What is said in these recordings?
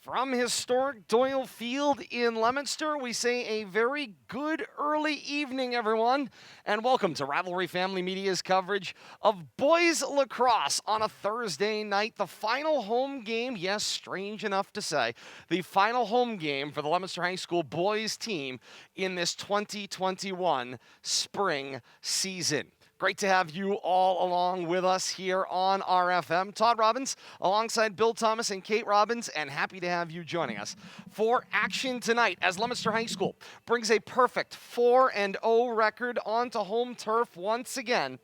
From historic Doyle Field in Leominster, we say a very good early evening, everyone, and welcome to Rivalry Family Media's coverage of boys lacrosse on a Thursday night. The final home game, yes, strange enough to say, the final home game for the Leominster High School boys team in this 2021 spring season. Great to have you all along with us here on RFM. Todd Robbins alongside Bill Thomas and Kate Robbins, and happy to have you joining us for action tonight as Leominster High School brings a perfect 4-0 record onto home turf once again.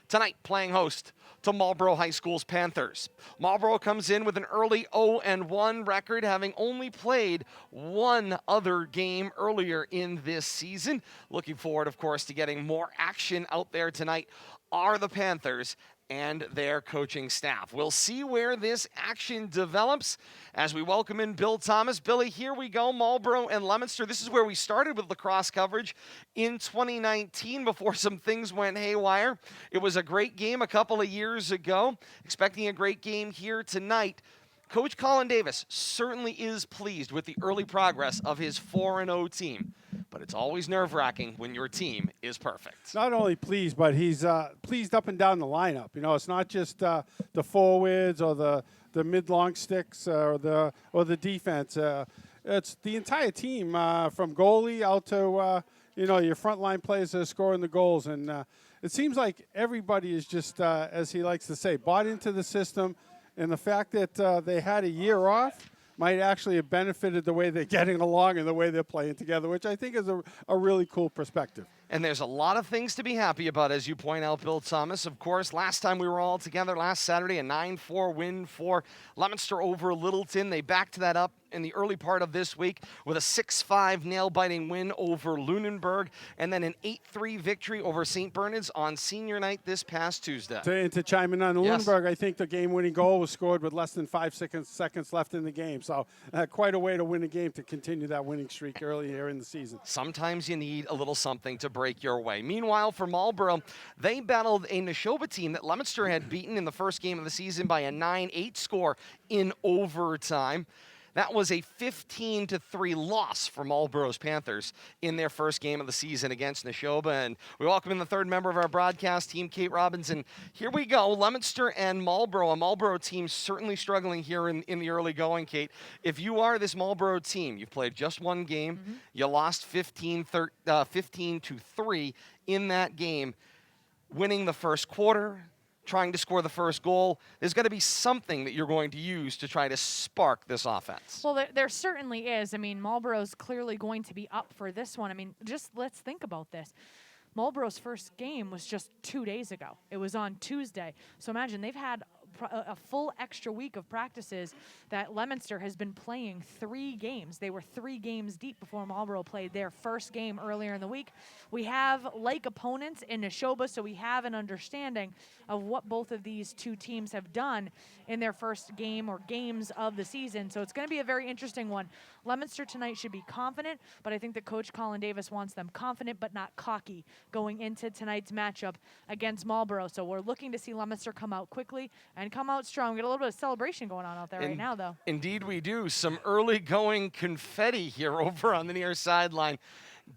Tonight, playing host to Marlborough High School's Panthers. Marlborough comes in with an early 0-1 record, having only played one other game earlier in this season. Looking forward, of course, to getting more action out there tonight are the Panthers and their coaching staff. We'll see where this action develops as we welcome in Bill Thomas. Billy, here we go, Marlborough and Leominster. This is where we started with lacrosse coverage in 2019 before some things went haywire. It was a great game a couple of years ago. Expecting a great game here tonight. Coach Colin Davis certainly is pleased with the early progress of his 4-0 team. But it's always nerve-wracking when your team is perfect. Not only pleased, but he's pleased up and down the lineup. You know, it's not just the forwards or the mid-long sticks or the defense. It's the entire team from goalie out to your frontline players that are scoring the goals. And it seems like everybody is just, as he likes to say, bought into the system. And the fact that they had a year off might actually have benefited the way they're getting along and the way they're playing together, which I think is a really cool perspective. And there's a lot of things to be happy about, as you point out, Bill Thomas. Of course, last time we were all together last Saturday, a 9-4 win for Leominster over Littleton. They backed that up in the early part of this week with a 6-5 nail-biting win over Lunenburg, and then an 8-3 victory over St. Bernard's on senior night this past Tuesday. To chime in on Lunenburg, I think the game-winning goal was scored with less than 5 seconds left in the game. So quite a way to win a game to continue that winning streak earlier in the season. Sometimes you need a little something to break your way. Meanwhile, for Marlborough, they battled a Neshoba team that Leominster had beaten in the first game of the season by a 9-8 score in overtime. That was a 15-3 loss for Marlborough's Panthers in their first game of the season against Neshoba. And we welcome in the third member of our broadcast team, Kate Robbins. And here we go, Leominster and Marlborough. A Marlborough team certainly struggling here in the early going, Kate. If you are this Marlborough team, you've played just one game. Mm-hmm. You lost 15-3 in that game, winning the first quarter, trying to score the first goal. There's got to be something that you're going to use to try to spark this offense. Well, there certainly is. I mean, Marlborough's clearly going to be up for this one. I mean, just let's think about this. Marlborough's first game was just 2 days ago. It was on Tuesday. So imagine they've had a full extra week of practices that Leominster has been playing 3 games. They were 3 games deep before Marlborough played their first game earlier in the week. We have like opponents in Neshoba, so we have an understanding of what both of these two teams have done in their first game or games of the season. So it's going to be a very interesting one. Leominster tonight should be confident, but I think that Coach Colin Davis wants them confident but not cocky going into tonight's matchup against Marlborough. So we're looking to see Leominster come out quickly and come out strong. We got a little bit of celebration going on out there right now, though. Indeed we do. Some early going confetti here over on the near sideline.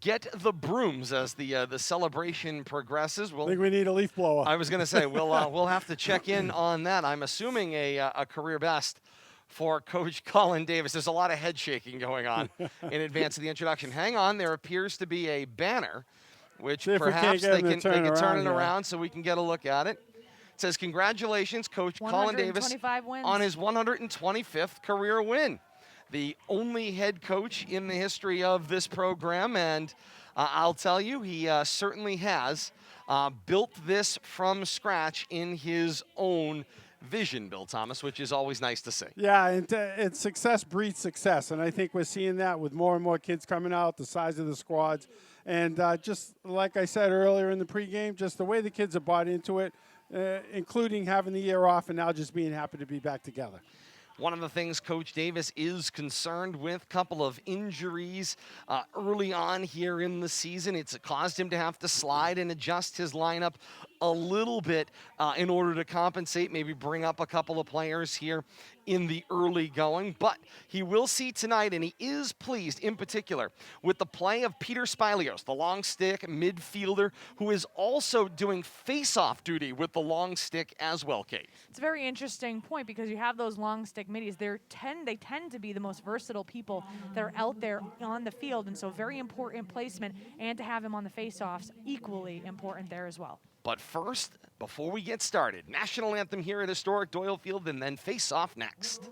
Get the brooms as the celebration progresses. I think we need a leaf blower. I was going to say, we'll have to check in on that. I'm assuming a career best for Coach Colin Davis. There's a lot of head shaking going on in advance of the introduction. Hang on, there appears to be a banner, which perhaps they can turn it around so we can get a look at it. It says, congratulations, Coach Colin Davis, on his 125th career win. The only head coach in the history of this program, and I'll tell you, he certainly has built this from scratch in his own vision, Bill Thomas, which is always nice to see. Yeah, and success breeds success, and I think we're seeing that with more and more kids coming out, the size of the squads, and just like I said earlier in the pregame, just the way the kids have bought into it, including having the year off and now just being happy to be back together. One of the things Coach Davis is concerned with, couple of injuries early on here in the season. It's caused him to have to slide and adjust his lineup a little bit in order to compensate, maybe bring up a couple of players here in the early going. But he will see tonight, and he is pleased in particular with the play of Peter Spilios, the long stick midfielder, who is also doing face-off duty with the long stick as well, Kate. It's a very interesting point because you have those long stick middies. They tend to be the most versatile people that are out there on the field, and so very important placement, and to have him on the face-offs, equally important there as well. But first, before we get started, national anthem here at historic Doyle Field, and then face-off next.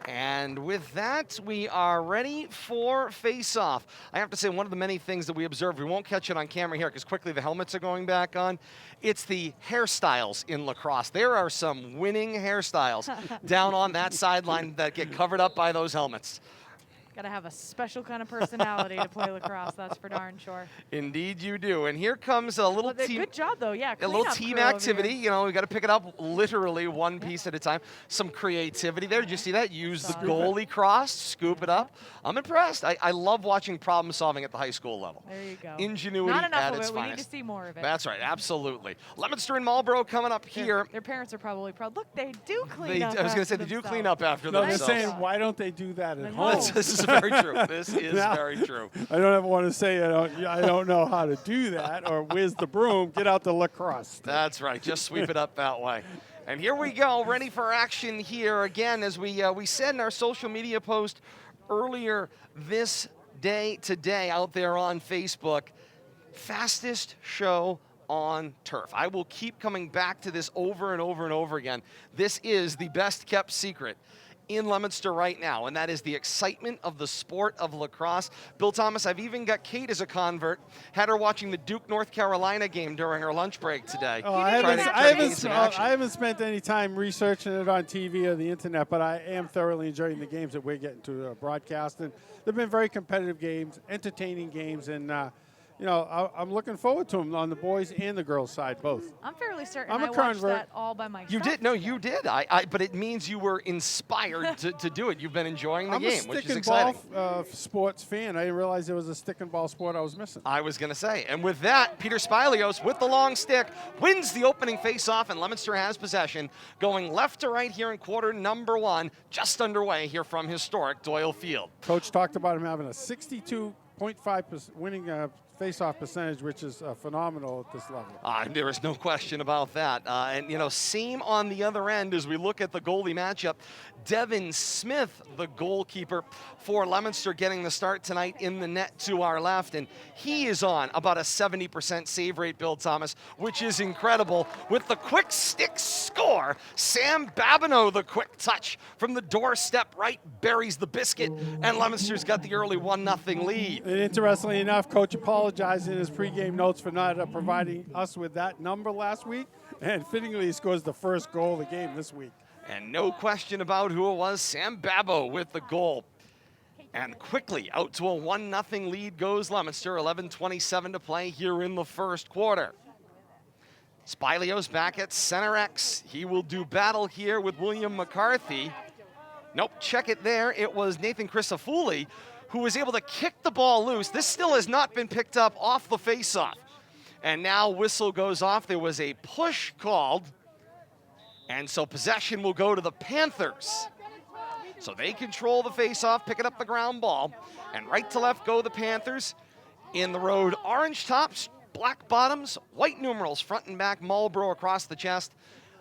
And with that, we are ready for face-off. I have to say, one of the many things that we observed, we won't catch it on camera here because quickly the helmets are going back on, it's the hairstyles in lacrosse. There are some winning hairstyles down on that sideline that get covered up by those helmets. Got to have a special kind of personality to play lacrosse, that's for darn sure. Indeed you do. And here comes a little team. Good job, though. Yeah, a little team activity. You know, we got to pick it up literally one piece at a time. Some creativity there. Did you see that? Use the goalie cross, scoop it up. I'm impressed. I love watching problem solving at the high school level. There you go. Ingenuity Not enough at of its it. finest. We need to see more of it. That's right. Absolutely. Leominster and Marlborough coming up here. Their parents are probably proud. Look, they do clean up. I was going to say, they do clean up after No, themselves. they're saying, why don't they do that at home? This is very true. This is very true. I don't ever want to say I don't know how to do that, or where's the broom? Get out the lacrosse. That's right. Just sweep it up that way. And here we go, ready for action here again, as we said in our social media post earlier this day today out there on Facebook, fastest show on turf. I will keep coming back to this over and over and over again. This is the best kept secret in Leominster right now, and that is the excitement of the sport of lacrosse. Bill Thomas, I've even got Kate as a convert. Had her watching the Duke, North Carolina game during her lunch break today. Oh, I haven't spent any time researching it on TV or the internet, but I am thoroughly enjoying the games that we're getting to broadcast. And they've been very competitive games, entertaining games, and you know, I'm looking forward to them on the boys and the girls side, both. I'm fairly certain I'm a I watched convert. that all by myself. You did? No, you did. But it means you were inspired to do it. You've been enjoying the game, which is exciting. I'm a stick and ball sports fan. I didn't realize there was a stick and ball sport I was missing. I was going to say. And with that, Peter Spilios with the long stick wins the opening face-off, and Leominster has possession, going left to right here in quarter number one, just underway here from historic Doyle Field. Coach talked about him having a 62 .5% winning face-off percentage, which is phenomenal at this level. There is no question about that. And, you know, same on the other end as we look at the goalie matchup. Devin Smith, the goalkeeper for Leominster, getting the start tonight in the net to our left. And he is on about a 70% save rate, Bill Thomas, which is incredible. With the quick stick score, Sam Babineau, the quick touch from the doorstep right, buries the biscuit. And Leominster's got the early 1-0 lead. And interestingly enough, Coach apologized in his pregame notes for not providing us with that number last week. And fittingly, he scores the first goal of the game this week. And no question about who it was, Sam Babo with the goal. And quickly out to a 1-0 lead goes Leominster, 11:27 to play here in the first quarter. Spilio's back at center X. He will do battle here with William McCarthy. Nope, check it there. It was Nathan Crisafulli who was able to kick the ball loose. This still has not been picked up off the faceoff. And now whistle goes off. There was a push called. And so possession will go to the Panthers. So they control the faceoff, picking up the ground ball. And right to left go the Panthers. In the road, orange tops, black bottoms, white numerals, front and back, Marlborough across the chest.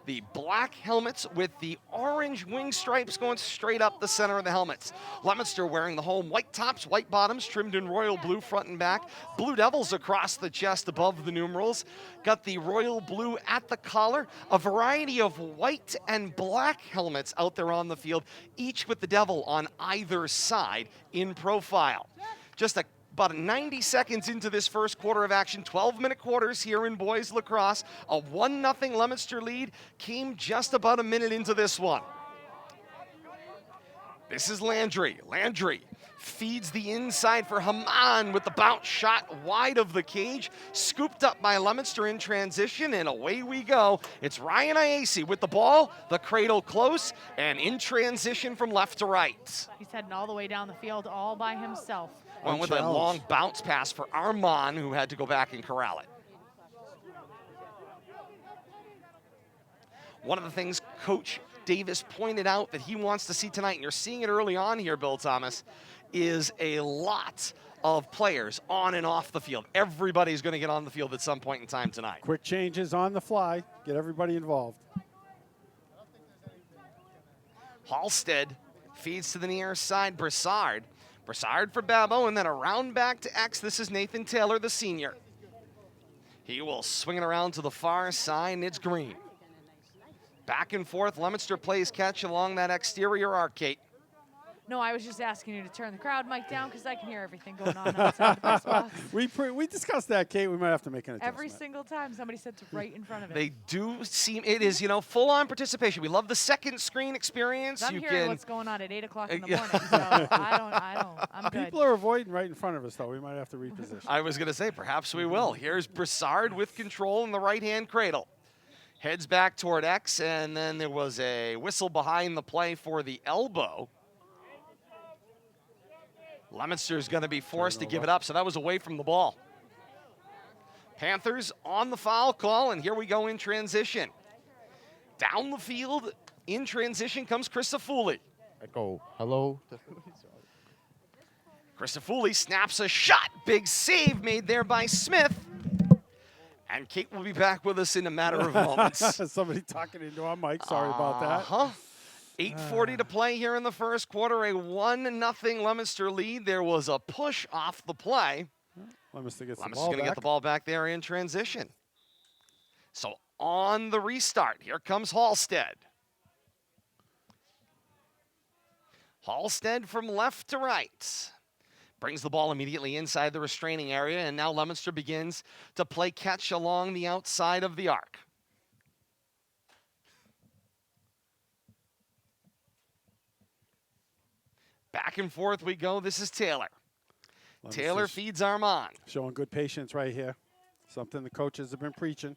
The black helmets with the orange wing stripes going straight up the center of the helmets. Leominster wearing the home white tops, white bottoms, trimmed in royal blue front and back. Blue Devils across the chest above the numerals. Got the royal blue at the collar. A variety of white and black helmets out there on the field, each with the Devil on either side in profile. Just about 90 seconds into this first quarter of action, 12-minute quarters here in boys lacrosse. A 1-0 Leominster lead came just about a minute into this one. This is Landry. Landry feeds the inside for Haman with the bounce shot wide of the cage. Scooped up by Leominster in transition, and away we go. It's Ryan Iacey with the ball, the cradle close, and in transition from left to right. He's heading all the way down the field all by himself. Went with a long bounce pass for Armand, who had to go back and corral it. One of the things Coach Davis pointed out that he wants to see tonight, and you're seeing it early on here, Bill Thomas, is a lot of players on and off the field. Everybody's going to get on the field at some point in time tonight. Quick changes on the fly. Get everybody involved. Halstead feeds to the near side, Broussard. Broussard for Babo, and then around back to X. This is Nathan Taylor, the senior. He will swing it around to the far side, and it's Green. Back and forth, Leominster plays catch along that exterior arcade. No, I was just asking you to turn the crowd mic down because I can hear everything going on outside the press box. We discussed that, Kate. We might have to make an adjustment. Every single time somebody sits right in front of it. They do seem, it is, you know, full-on participation. We love the second screen experience. I'm you hearing can, what's going on at 8 o'clock in the morning, so I'm good. People are avoiding right in front of us, though. We might have to reposition. I was going to say, perhaps we will. Here's Broussard with control in the right-hand cradle. Heads back toward X, and then there was a whistle behind the play for the elbow. Leominster's going to be forced to give it up, so that was away from the ball. Panthers on the foul call, and here we go in transition. Down the field, in transition, comes Crisafulli. Echo, hello. Crisafulli snaps a shot. Big save made there by Smith. And Kate will be back with us in a matter of moments. Somebody talking into our mic. Sorry about that. 8:40 to play here in the first quarter. A 1-0 Leominster lead. There was a push off the play. Leominster gets Leominster's going to get the ball back there in transition. So on the restart, here comes Halstead. Halstead from left to right. Brings the ball immediately inside the restraining area, and now Leominster begins to play catch along the outside of the arc. Back and forth we go. This is Taylor. Taylor feeds Armand. Showing good patience right here. Something the coaches have been preaching.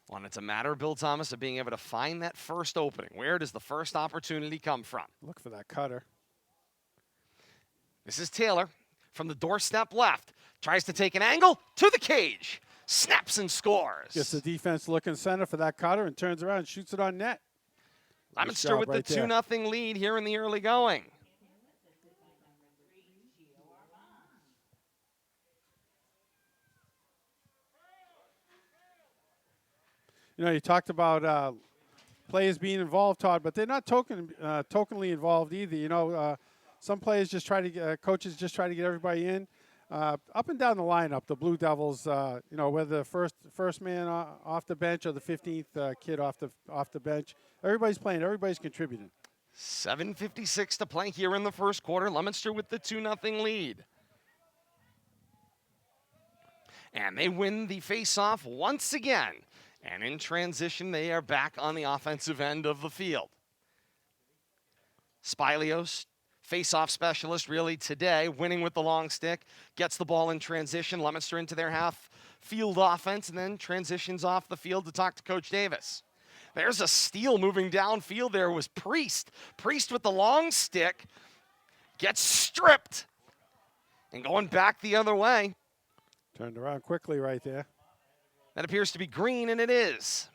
Well, it's a matter, Bill Thomas, of being able to find that first opening. Where does the first opportunity come from? Look for that cutter. This is Taylor from the doorstep left. Tries to take an angle to the cage. Snaps and scores. Gets the defense looking center for that cutter and turns around and shoots it on net. Leominster with the 2-0 lead here in the early going. You know, you talked about players being involved, Todd, but they're not tokenly involved either. You know, some players just try to get, coaches just try to get everybody in. Up and down the lineup, the Blue Devils, you know, whether the first man off the bench or the 15th kid off the bench, everybody's playing, everybody's contributing. 7:56 to play here in the first quarter. Leominster with the 2-0 lead. And they win the face-off once again. And in transition, they are back on the offensive end of the field. Spilios, face-off specialist really today, winning with the long stick, gets the ball in transition. Leominster into their half-field offense and then transitions off the field to talk to Coach Davis. There's a steal moving downfield. There was Priest. Priest with the long stick gets stripped and going back the other way. Turned around quickly right there. That appears to be Green, and it is.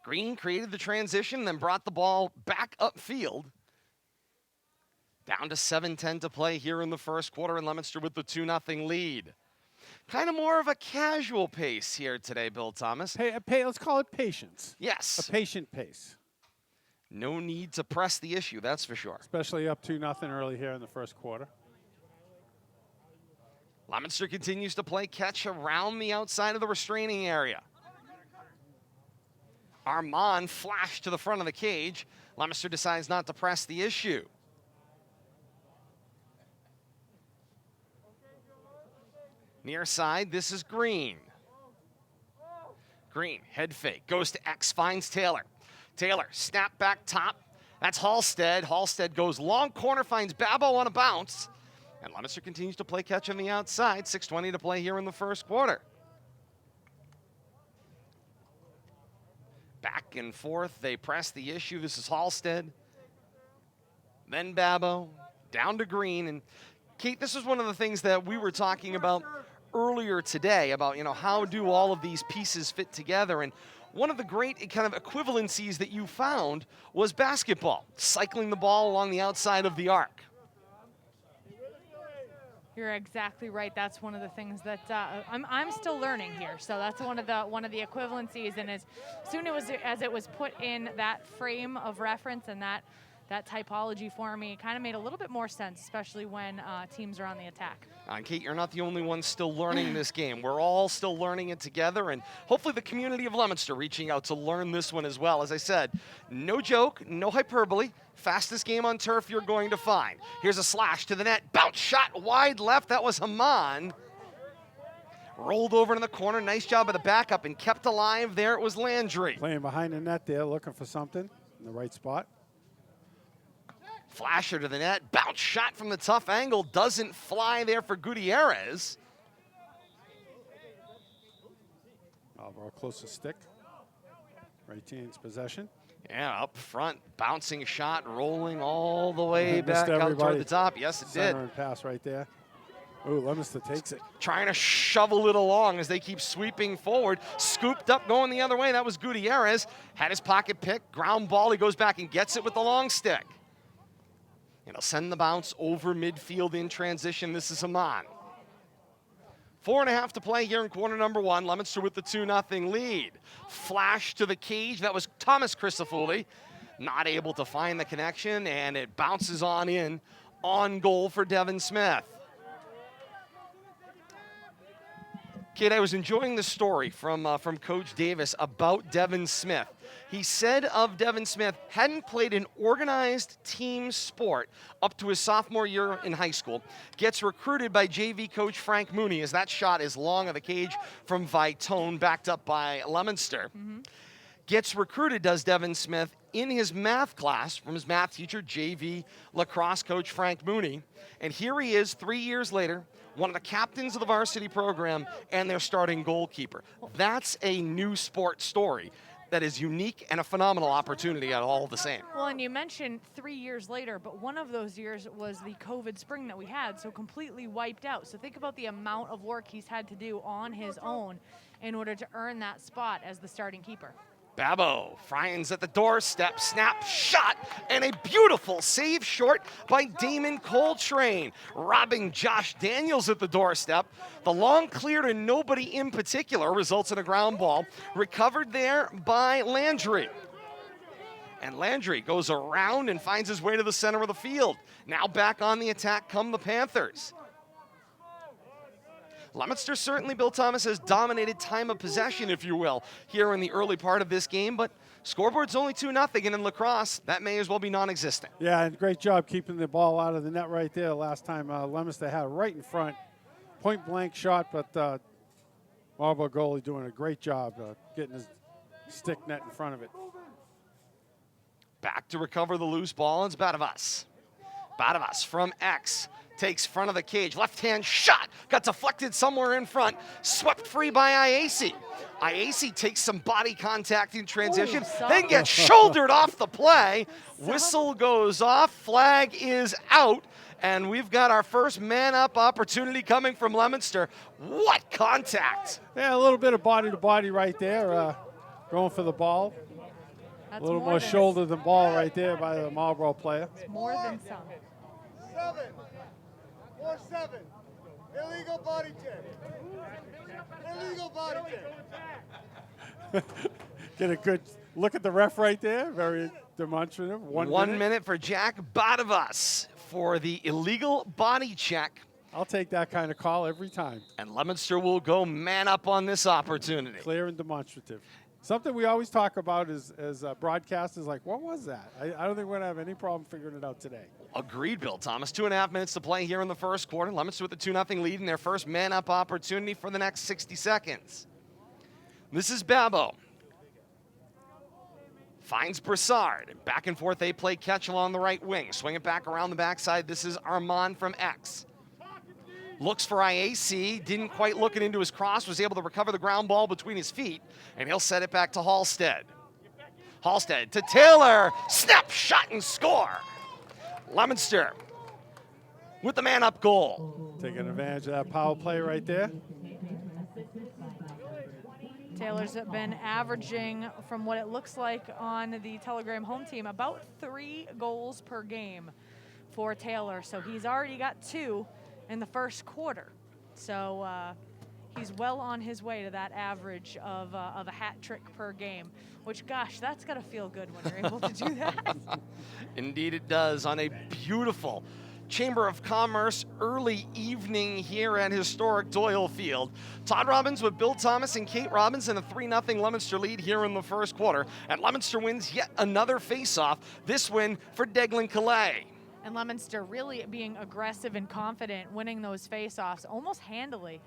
Green created the transition, then brought the ball back upfield. Down to 7:10 to play here in the first quarter, and Leominster with the 2-0 lead. Kind of more of a casual pace here today, Bill Thomas. Let's call it patience. Yes. A patient pace. No need to press the issue, that's for sure. Especially up 2-0 early here in the first quarter. Leominster continues to play catch around the outside of the restraining area. Armand flashed to the front of the cage. Leominster decides not to press the issue. Near side, this is Green. Green, head fake, goes to X, finds Taylor. Taylor, snap back top. That's Halstead. Halstead goes long corner, finds Babbo on a bounce. And Leominster continues to play catch on the outside. 6:20 to play here in the first quarter. Back and forth, they press the issue. This is Halstead. Then Babbo, down to Green. And Kate, this is one of the things that we were talking about earlier today about, you know, how do all of these pieces fit together? And one of the great kind of equivalencies that you found was basketball, cycling the ball along the outside of the arc. You're exactly right. That's one of the things that I'm still learning here. So that's one of the equivalencies. And as soon as it was put in that frame of reference and that typology for me, it kind of made a little bit more sense, especially when teams are on the attack. And Kate, you're not the only one still learning this game. We're all still learning it together, and hopefully the community of Leominster reaching out to learn this one as well. As I said, no joke, no hyperbole. Fastest game on turf you're going to find. Here's a slash to the net. Bounce shot wide left. That was Haman. Rolled over in the corner. Nice job of the backup and kept alive. There it was Landry. Playing behind the net there, looking for something in the right spot. Flasher to the net. Bounce shot from the tough angle. Doesn't fly there for Gutierrez. Marlborough close to stick. Right team's possession. Yeah, up front, bouncing shot, rolling all the way back Missed out toward the top. Yes, it Center did. and pass right there. Ooh, Leominster takes it. Trying to shovel it along as they keep sweeping forward. Scooped up, going the other way. That was Gutierrez. Had his pocket pick, ground ball. He goes back and gets it with the long stick. And he'll send the bounce over midfield in transition. This is Haman. 4.5 to play here in quarter number one. Leominster with the 2-0 lead. Flash to the cage. That was Thomas Crisafulli. Not able to find the connection, and it bounces on in on goal for Devin Smith. Kid, I was enjoying the story from Coach Davis about Devin Smith. He said of Devin Smith, hadn't played an organized team sport up to his sophomore year in high school. Gets recruited by JV coach Frank Mooney as that shot is long of the cage from Vitone, backed up by Leominster. Gets recruited, does Devin Smith, in his math class from his math teacher, JV lacrosse coach Frank Mooney. And here he is 3 years later, one of the captains of the varsity program and their starting goalkeeper. That's a new sport story that is unique and a phenomenal opportunity at all the same. Well, and you mentioned 3 years later, but one of those years was the COVID spring that we had, so completely wiped out. So think about the amount of work he's had to do on his own in order to earn that spot as the starting keeper. Babbo finds at the doorstep, snap, shot, and a beautiful save short by Damon Coltrane, robbing Josh Daniels at the doorstep. The long clear to nobody in particular results in a ground ball, recovered there by Landry. And Landry goes around and finds his way to the center of the field. Now back on the attack come the Panthers. Leominster certainly, Bill Thomas, has dominated time of possession, if you will, here in the early part of this game, but scoreboard's only 2-0, and in lacrosse, that may as well be non-existent. Yeah, and great job keeping the ball out of the net right there. Last time Leominster had it right in front. Point blank shot, but Marlborough goalie doing a great job getting his stick net in front of it. Back to recover the loose ball, it's Badavas. Badavas from X. Takes front of the cage, left-hand shot, got deflected somewhere in front, swept free by IAC. IAC takes some body contact in transition, then gets shouldered off the play. Whistle goes off, flag is out, and we've got our first man-up opportunity coming from Leominster. What contact! Yeah, a little bit of body-to-body right there, going for the ball. That's a little more shoulder than ball right there by the Marlborough player. It's more than some. 4-7. Illegal body check. Illegal body check. Get a good look at the ref right there. Very demonstrative. 1 minute for Jack Badavas for the illegal body check. I'll take that kind of call every time. And Leominster will go man up on this opportunity. Clear and demonstrative. Something we always talk about as broadcasters, like, what was that? I don't think we're going to have any problem figuring it out today. Agreed, Bill Thomas. 2.5 minutes to play here in the first quarter. Leominster with a 2-0 lead in their first man-up opportunity for the next 60 seconds. This is Babbo. Finds Broussard. Back and forth, they play catch along the right wing. Swing it back around the backside. This is Armand from X. Looks for IAC, didn't quite look it into his cross, was able to recover the ground ball between his feet, and he'll set it back to Halstead. Halstead to Taylor, snap, shot, and score. Leominster with the man-up goal. Taking advantage of that power play right there. Taylor's been averaging, from what it looks like on the Telegram home team, about 3 goals per game for Taylor. So he's already got 2 in the first quarter. So he's well on his way to that average of a hat trick per game, which, gosh, that's got to feel good when you're able to do that. Indeed it does, on a beautiful Chamber of Commerce early evening here at historic Doyle Field. Todd Robbins with Bill Thomas and Kate Robbins in a 3-0 Leominster lead here in the first quarter. And Leominster wins yet another face-off, this win for Declan Calais. And Leominster really being aggressive and confident, winning those face-offs almost handily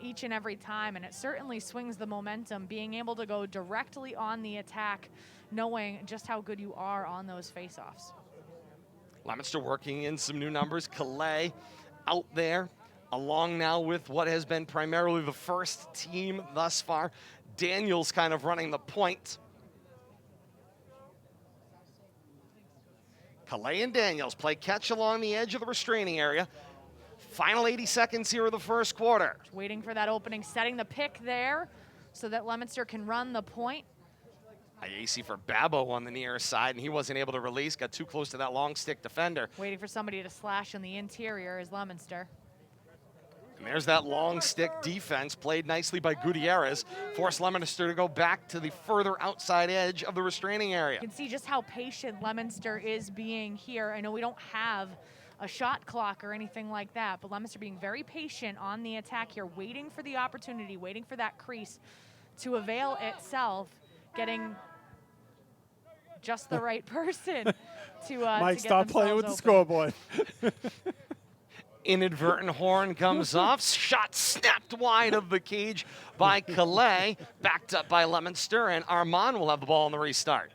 each and every time. And it certainly swings the momentum, being able to go directly on the attack, knowing just how good you are on those face-offs. Leominster working in some new numbers. Calais out there, along now with what has been primarily the first team thus far. Daniels kind of running the point. Calais and Daniels play catch along the edge of the restraining area. Final 80 seconds here of the first quarter. Waiting for that opening, setting the pick there so that Leominster can run the point. IAC for Babbo on the near side, and he wasn't able to release. Got too close to that long stick defender. Waiting for somebody to slash in the interior is Leominster. And there's that long stick defense played nicely by Gutierrez. Forced Leominster to go back to the further outside edge of the restraining area. You can see just how patient Leominster is being here. I know we don't have a shot clock or anything like that, but Leominster being very patient on the attack here, waiting for the opportunity, waiting for that crease to avail itself, getting just the right person to Mike, to get stop playing with open. the scoreboard. Inadvertent horn comes off. Shot snapped wide of the cage by Calais. Backed up by Leominster, and Armand will have the ball on the restart.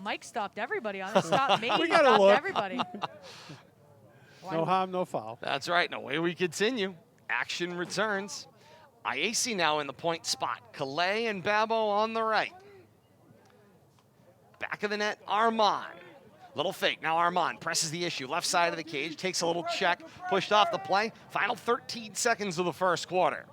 Mike stopped everybody on it. Stopped me. We gotta Stopped look. everybody. No harm, no foul. That's right. No way we continue. Action returns. IAC now in the point spot. Calais and Babbo on the right. Back of the net, Armand. Little fake. Now Armand presses the issue. Left side of the cage. Takes a little check. Pushed off the play. Final 13 seconds of the first quarter.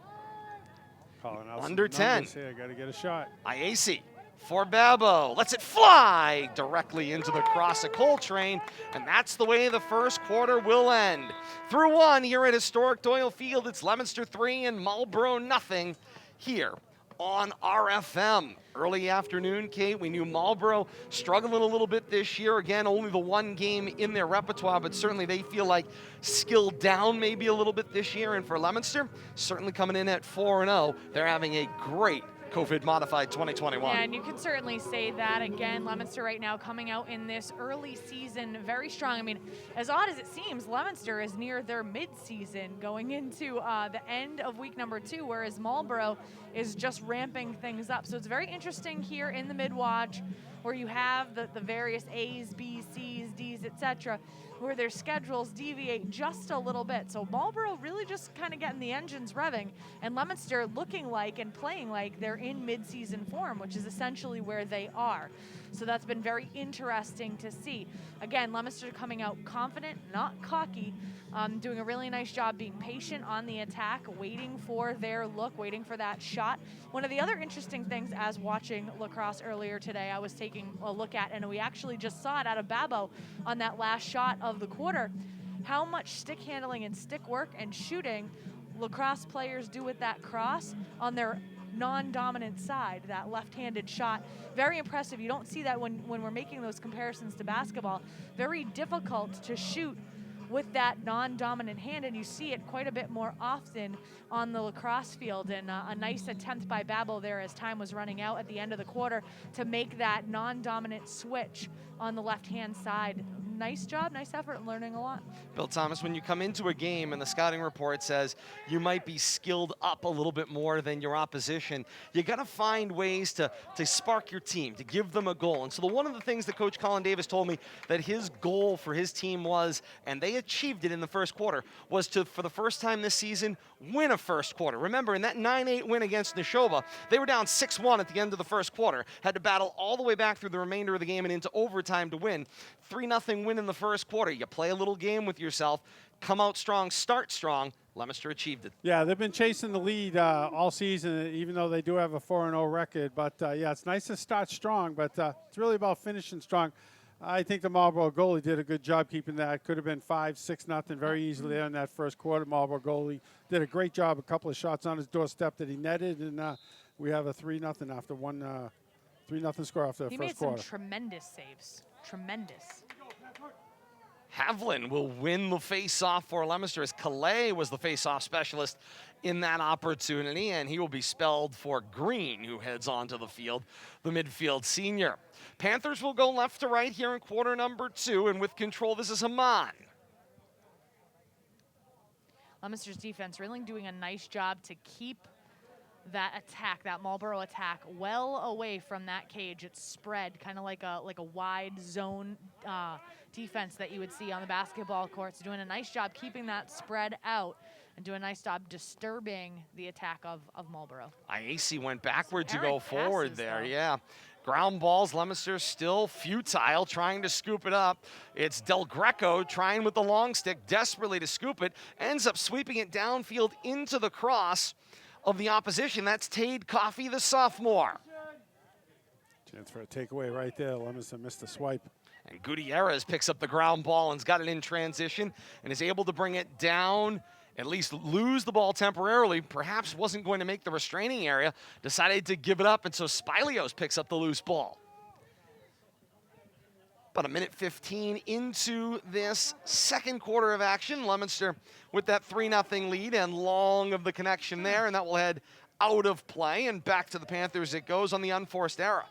Calling out Under some 10. numbers here. Got to get a shot. IAC for Babo. Lets it fly directly into the cross of Coltrane, and that's the way the first quarter will end. Through one here at historic Doyle Field, it's Leominster 3 and Marlborough nothing here on RFM. Early afternoon, Kate, we knew Marlborough struggling a little bit this year. Again, only the one game in their repertoire, but certainly they feel like skilled down maybe a little bit this year. And for Leominster, certainly coming in at 4-0, they're having a great COVID-modified 2021. Yeah, and you can certainly say that. Again, Leominster right now coming out in this early season very strong. I mean, as odd as it seems, Leominster is near their mid-season going into the end of week number 2, whereas Marlborough is just ramping things up. So it's very interesting here in the Mid-Wach, where you have the various A's, B's, C's, D's, etc., where their schedules deviate just a little bit. So Marlborough really just kind of getting the engines revving, and Leominster looking like and playing like they're in mid-season form, which is essentially where they are. So that's been very interesting to see. Again, Leominster coming out confident, not cocky, doing a really nice job being patient on the attack, waiting for their look, waiting for that shot. One of the other interesting things as watching lacrosse earlier today, I was taking a look at, and we actually just saw it out of Babo on that last shot of the quarter, how much stick handling and stick work and shooting lacrosse players do with that cross on their non-dominant side, that left-handed shot. Very impressive. You don't see that when we're making those comparisons to basketball. Very difficult to shoot with that non-dominant hand, and you see it quite a bit more often on the lacrosse field. And a nice attempt by Babo there as time was running out at the end of the quarter to make that non-dominant switch on the left-hand side. Nice job, nice effort, learning a lot. Bill Thomas, when you come into a game and the scouting report says you might be skilled up a little bit more than your opposition, you got to find ways to spark your team, to give them a goal. And so one of the things that Coach Colin Davis told me that his goal for his team was, and they achieved it in the first quarter, was to, for the first time this season, win a first quarter. Remember, in that 9-8 win against Neshoba, they were down 6-1 at the end of the first quarter, had to battle all the way back through the remainder of the game and into overtime to win. 3-0 win in the first quarter. You play a little game with yourself, come out strong, start strong. Leominster achieved it. Yeah, they've been chasing the lead all season, even though they do have a 4-0 record. But, yeah, it's nice to start strong, but it's really about finishing strong. I think the Marlborough goalie did a good job keeping that. Could have been 5-6-0 very easily there in that first quarter. Marlborough goalie did a great job, a couple of shots on his doorstep that he netted, and we have a 3-0 after one 3-0 score after the He first made quarter. some tremendous saves. Tremendous. Havlin will win the face-off for Leominster, as Calais was the face-off specialist in that opportunity, and he will be spelled for Green, who heads onto the field, the midfield senior. Panthers will go left to right here in quarter number 2, and with control, this is Haman. Leominster's defense really doing a nice job to keep that attack, that Marlborough attack, well away from that cage. It's spread, kind of like a wide zone defense that you would see on the basketball courts. Doing a nice job keeping that spread out and doing a nice job disturbing the attack of Marlborough. IAC went backward to Errant go forward passes, there, though. yeah. Ground balls, Leominster still futile, trying to scoop it up. It's Del Greco trying with the long stick, desperately to scoop it, ends up sweeping it downfield into the cross of the opposition. That's Tade Coffey, the sophomore. Chance for a takeaway right there. Leominster missed a swipe. And Gutierrez picks up the ground ball and's got it in transition and is able to bring it down, at least lose the ball temporarily. Perhaps wasn't going to make the restraining area, decided to give it up, and so Spilios picks up the loose ball. About a minute 15 into this second quarter of action. Leominster with that 3-0 lead and long of the connection there, and that will head out of play, and back to the Panthers it goes on the unforced error.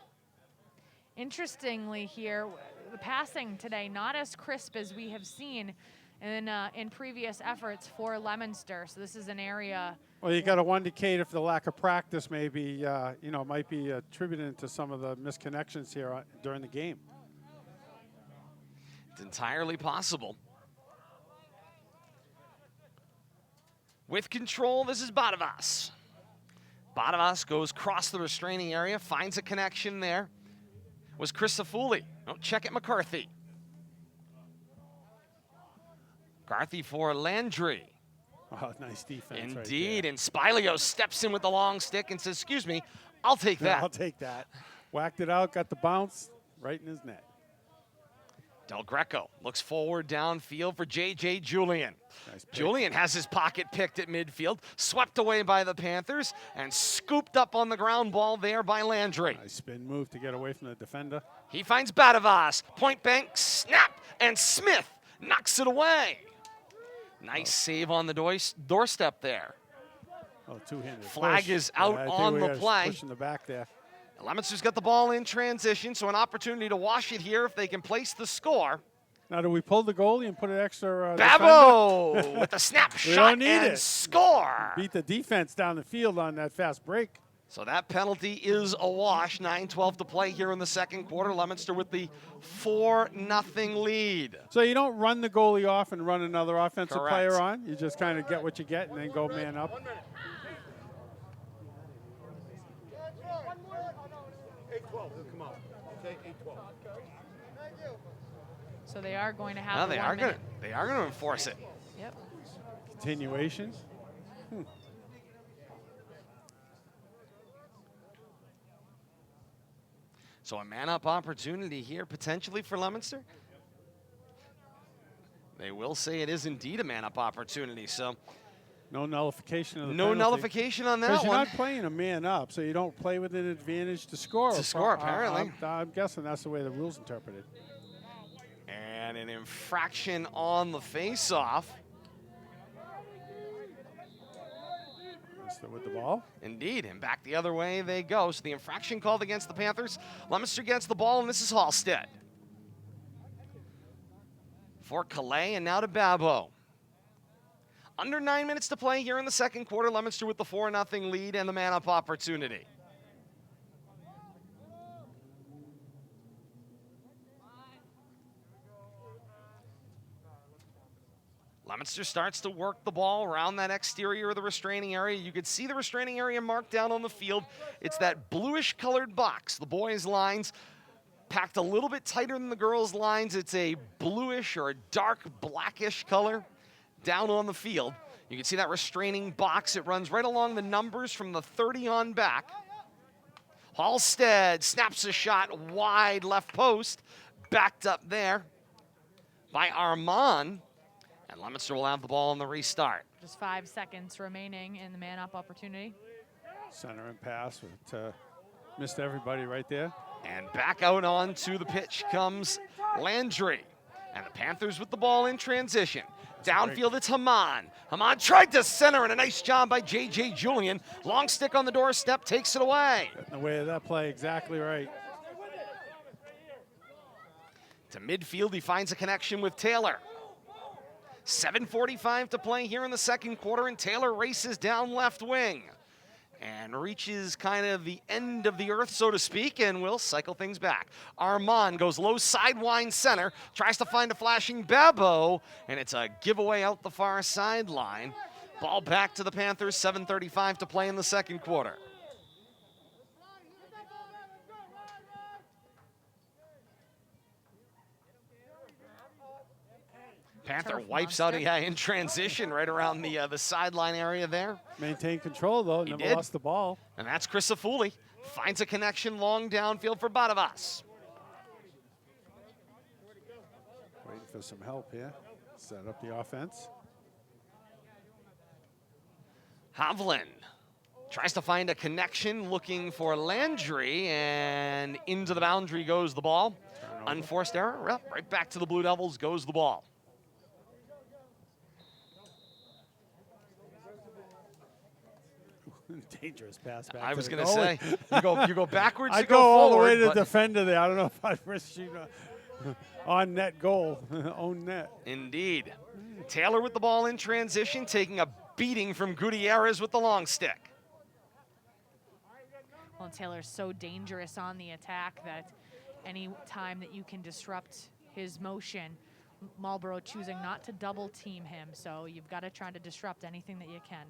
Interestingly here, the passing today not as crisp as we have seen in previous efforts for Leominster. So this is an area. Well, you got to indicate if the lack of practice maybe, might be attributed to some of the misconnections here during the game. It's entirely possible. With control, this is Badavas. Badavas goes across the restraining area, finds a connection there. Was Chris Safuli. No, check it, McCarthy. McCarthy for Landry. Oh, nice defense. Indeed, Right and Spilio steps in with the long stick and says, excuse me, I'll take there. that. I'll take that. Whacked it out, got the bounce right in his net. Del Greco looks forward downfield for J.J. Julian. Nice pick. Julian has his pocket picked at midfield, swept away by the Panthers, and scooped up on the ground ball there by Landry. Nice spin move to get away from the defender. He finds Badavas, point bank, snap, and Smith knocks it away. Nice save on the doorstep there. Oh, two-handed Flag push. is out I think on we the got a play. Push in the back there. Leominster's got the ball in transition, so an opportunity to wash it here if they can place the score. Now, do we pull the goalie and put an extra Babo with the snap We shot don't need and it. score. Beat the defense down the field on that fast break. So that penalty is a wash. 9:12 to play here in the second quarter. Leominster with the 4-0 lead. So you don't run the goalie off and run another offensive Correct. player on. You just kind of get what you get and then go man up. 8-12, come on. Okay, 8-12. So they are going to have Now the they 1 are minute. going to enforce it. Yep. Continuation. So a man-up opportunity here potentially for Leominster. They will say it is indeed a man-up opportunity. So No nullification of the no penalty. nullification on that Because you're one. not playing a man up, so you don't play with an advantage to score. To score, apparently. I'm guessing that's the way the rule's interpreted. And an infraction on the face-off. Still with the ball. Indeed, and back the other way they go. So the infraction called against the Panthers. Leominster gets the ball, and this is Halstead. For Calais, and now to Babo. Under 9 minutes to play here in the second quarter. Leominster with the 4-0 lead and the man-up opportunity. Leominster starts to work the ball around that exterior of the restraining area. You can see the restraining area marked down on the field. It's that bluish colored box. The boys' lines packed a little bit tighter than the girls' lines. It's a bluish or a dark blackish color down on the field. You can see that restraining box. It runs right along the numbers from the 30 on back. Halstead snaps a shot wide left post. Backed up there by Armand. And Leominster will have the ball in the restart. Just 5 seconds remaining in the man-up opportunity. Center and pass. But, missed everybody right there. And back out onto the pitch comes Landry. And the Panthers with the ball in transition. Downfield, it's Haman. Haman tried to center, and a nice job by J.J. Julian. Long stick on the doorstep, takes it away. Getting away with that play, exactly right. To midfield, he finds a connection with Taylor. 7:45 to play here in the second quarter, and Taylor races down left wing and reaches kind of the end of the earth, so to speak, and will cycle things back. Armand goes low sidewind center, tries to find a flashing Babo, and it's a giveaway out the far sideline. Ball back to the Panthers, 7:35 to play in the second quarter. Panther Turf wipes monster. out in transition right around the sideline area there. Maintained control, though. He Never did. lost the ball. And that's Chris Afuli. Finds a connection long downfield for Badavas. Waiting for some help here. Set up the offense. Hovland tries to find a connection, looking for Landry, and into the boundary goes the ball. Turnover. Unforced error. Well, right back to the Blue Devils goes the ball. Dangerous pass back. I to was the going to goalie. say, you go backwards, I you go go all the forward. way to the but defender there. I don't know if I'd risk shooting on net goal, own net. Indeed. Taylor with the ball in transition, taking a beating from Gutierrez with the long stick. Well, and Taylor's so dangerous on the attack that any time that you can disrupt his motion Marlborough choosing not to double team him, so you've got to try to disrupt anything that you can.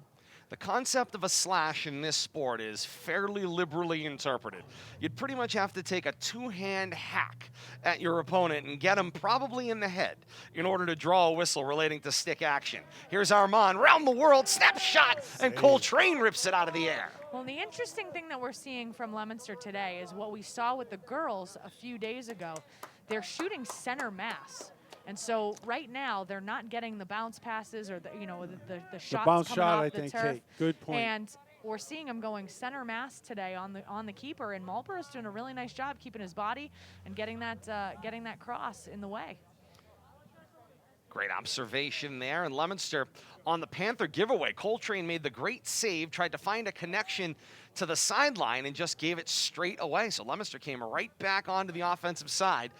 The concept of a slash in this sport is fairly liberally interpreted. You'd pretty much have to take a two-hand hack at your opponent and get him probably in the head in order to draw a whistle relating to stick action. Here's Armand, round the world, snapshot, and Coltrane rips it out of the air. Well, the interesting thing that we're seeing from Leominster today is what we saw with the girls a few days ago. They're shooting center mass. And so right now they're not getting the bounce passes or the shots bounce coming shot, off I the think, turf. Kate. Good point. And we're seeing him going center mass today on the keeper, and Marlborough's doing a really nice job keeping his body and getting that cross in the way. Great observation there. And Leominster on the Panther giveaway. Coltrane made the great save, tried to find a connection to the sideline and just gave it straight away. So Leominster came right back onto the offensive side.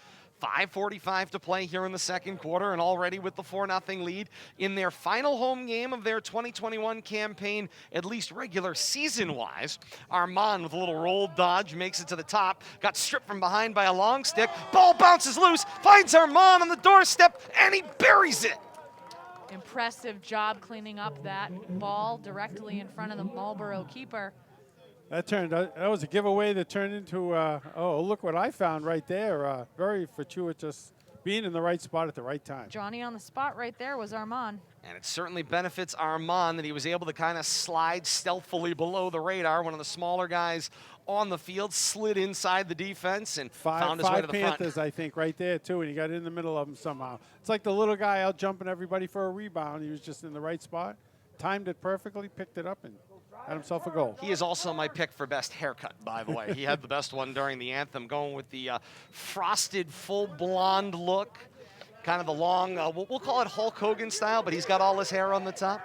5:45 to play here in the second quarter, and already with the 4-0 lead in their final home game of their 2021 campaign, at least regular season-wise. Armand with a little roll dodge makes it to the top, got stripped from behind by a long stick. Ball bounces loose, finds Armand on the doorstep, and he buries it. Impressive job cleaning up that ball directly in front of the Marlborough keeper. That was a giveaway that turned into, oh, look what I found right there. Very fortuitous, being in the right spot at the right time. Johnny on the spot right there was Armand. And it certainly benefits Armand that he was able to kind of slide stealthily below the radar. One of the smaller guys on the field slid inside the defense and found his way to the Panthers, front. I think, right there, too, and he got in the middle of them somehow. It's like the little guy out jumping everybody for a rebound. He was just in the right spot, timed it perfectly, picked it up, and had himself a goal. He is also my pick for best haircut, by the way. He had the best one during the anthem, going with the frosted full blonde look. Kind of the long, we'll call it Hulk Hogan style, but he's got all his hair on the top.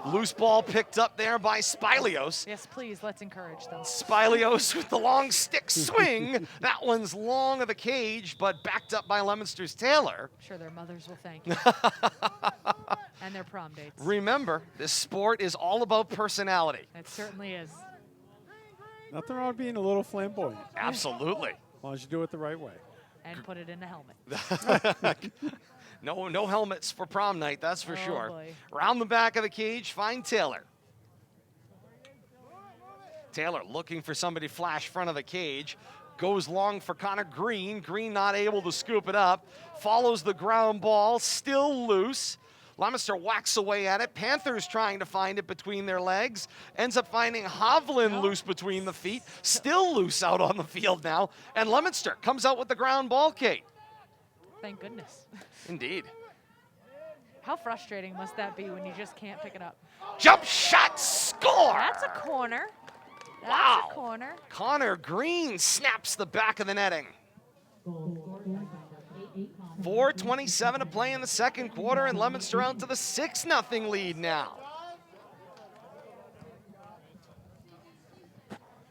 Loose ball picked up there by Spilios. Yes, please, let's encourage them. Spilios with the long stick swing. That one's long of the cage, but backed up by Leominster's Taylor. I'm sure their mothers will thank you. And their prom dates. Remember, this sport is all about personality. It certainly is. Nothing wrong with being a little flamboyant, Absolutely. as long as you do it the right way. And put it in a helmet. No helmets for prom night, that's for Oh, sure. boy. Round the back of the cage, find Taylor. Taylor looking for somebody flash front of the cage. Goes long for Connor Green. Green not able to scoop it up. Follows the ground ball, still loose. Leominster whacks away at it. Panthers trying to find it between their legs. Ends up finding Hovland loose between the feet. Still loose out on the field now. And Leominster comes out with the ground ball, Kate. Thank goodness. Indeed. How frustrating must that be when you just can't pick it up? Jump shot, score! That's a corner. That's Wow. a corner. Connor Green snaps the back of the netting. 4:27 to play in the second quarter, and Leominster out to the 6-0 lead now.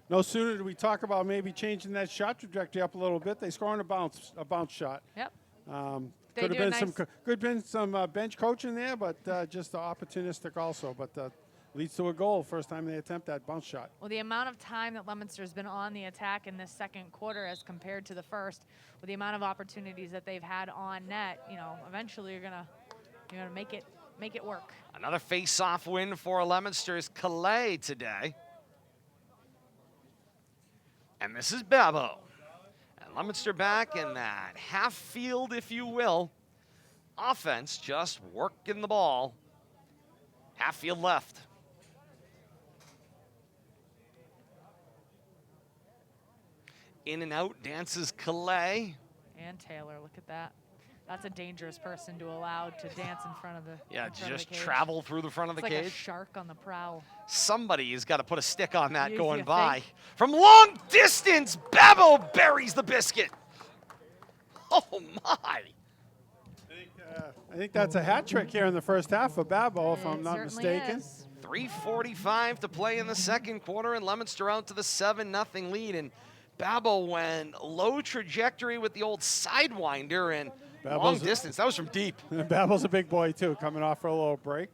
No sooner did we talk about maybe changing that shot trajectory up a little bit, they score on a bounce shot. Yep. They Could have do a been some bench coaching there, but just opportunistic also. But leads to a goal first time they attempt that bounce shot. Well, the amount of time that Leominster's been on the attack in this second quarter as compared to the first, with the amount of opportunities that they've had on net, eventually you're gonna make it work. Another face-off win for Leominster's Calais today. And this is Babo. And Leominster back in that half field, if you will. Offense just working the ball. Half field left. In and out dances Calais. And Taylor, look at that. That's a dangerous person to allow to dance in front of the Yeah, in front of just the cage. travel through the front of It's the like a cage. shark on the prowl. Somebody has got to put a stick on that You going by. think? From long distance, Babo buries the biscuit. Oh, my. I think that's a hat trick here in the first half for Babo, if I'm It not certainly mistaken. is. 3:45 to play in the second quarter, and Leominster out to the 7-0 lead. And Babo went low trajectory with the old sidewinder and long distance. That was from deep. Babo's a big boy, too, coming off for a little break.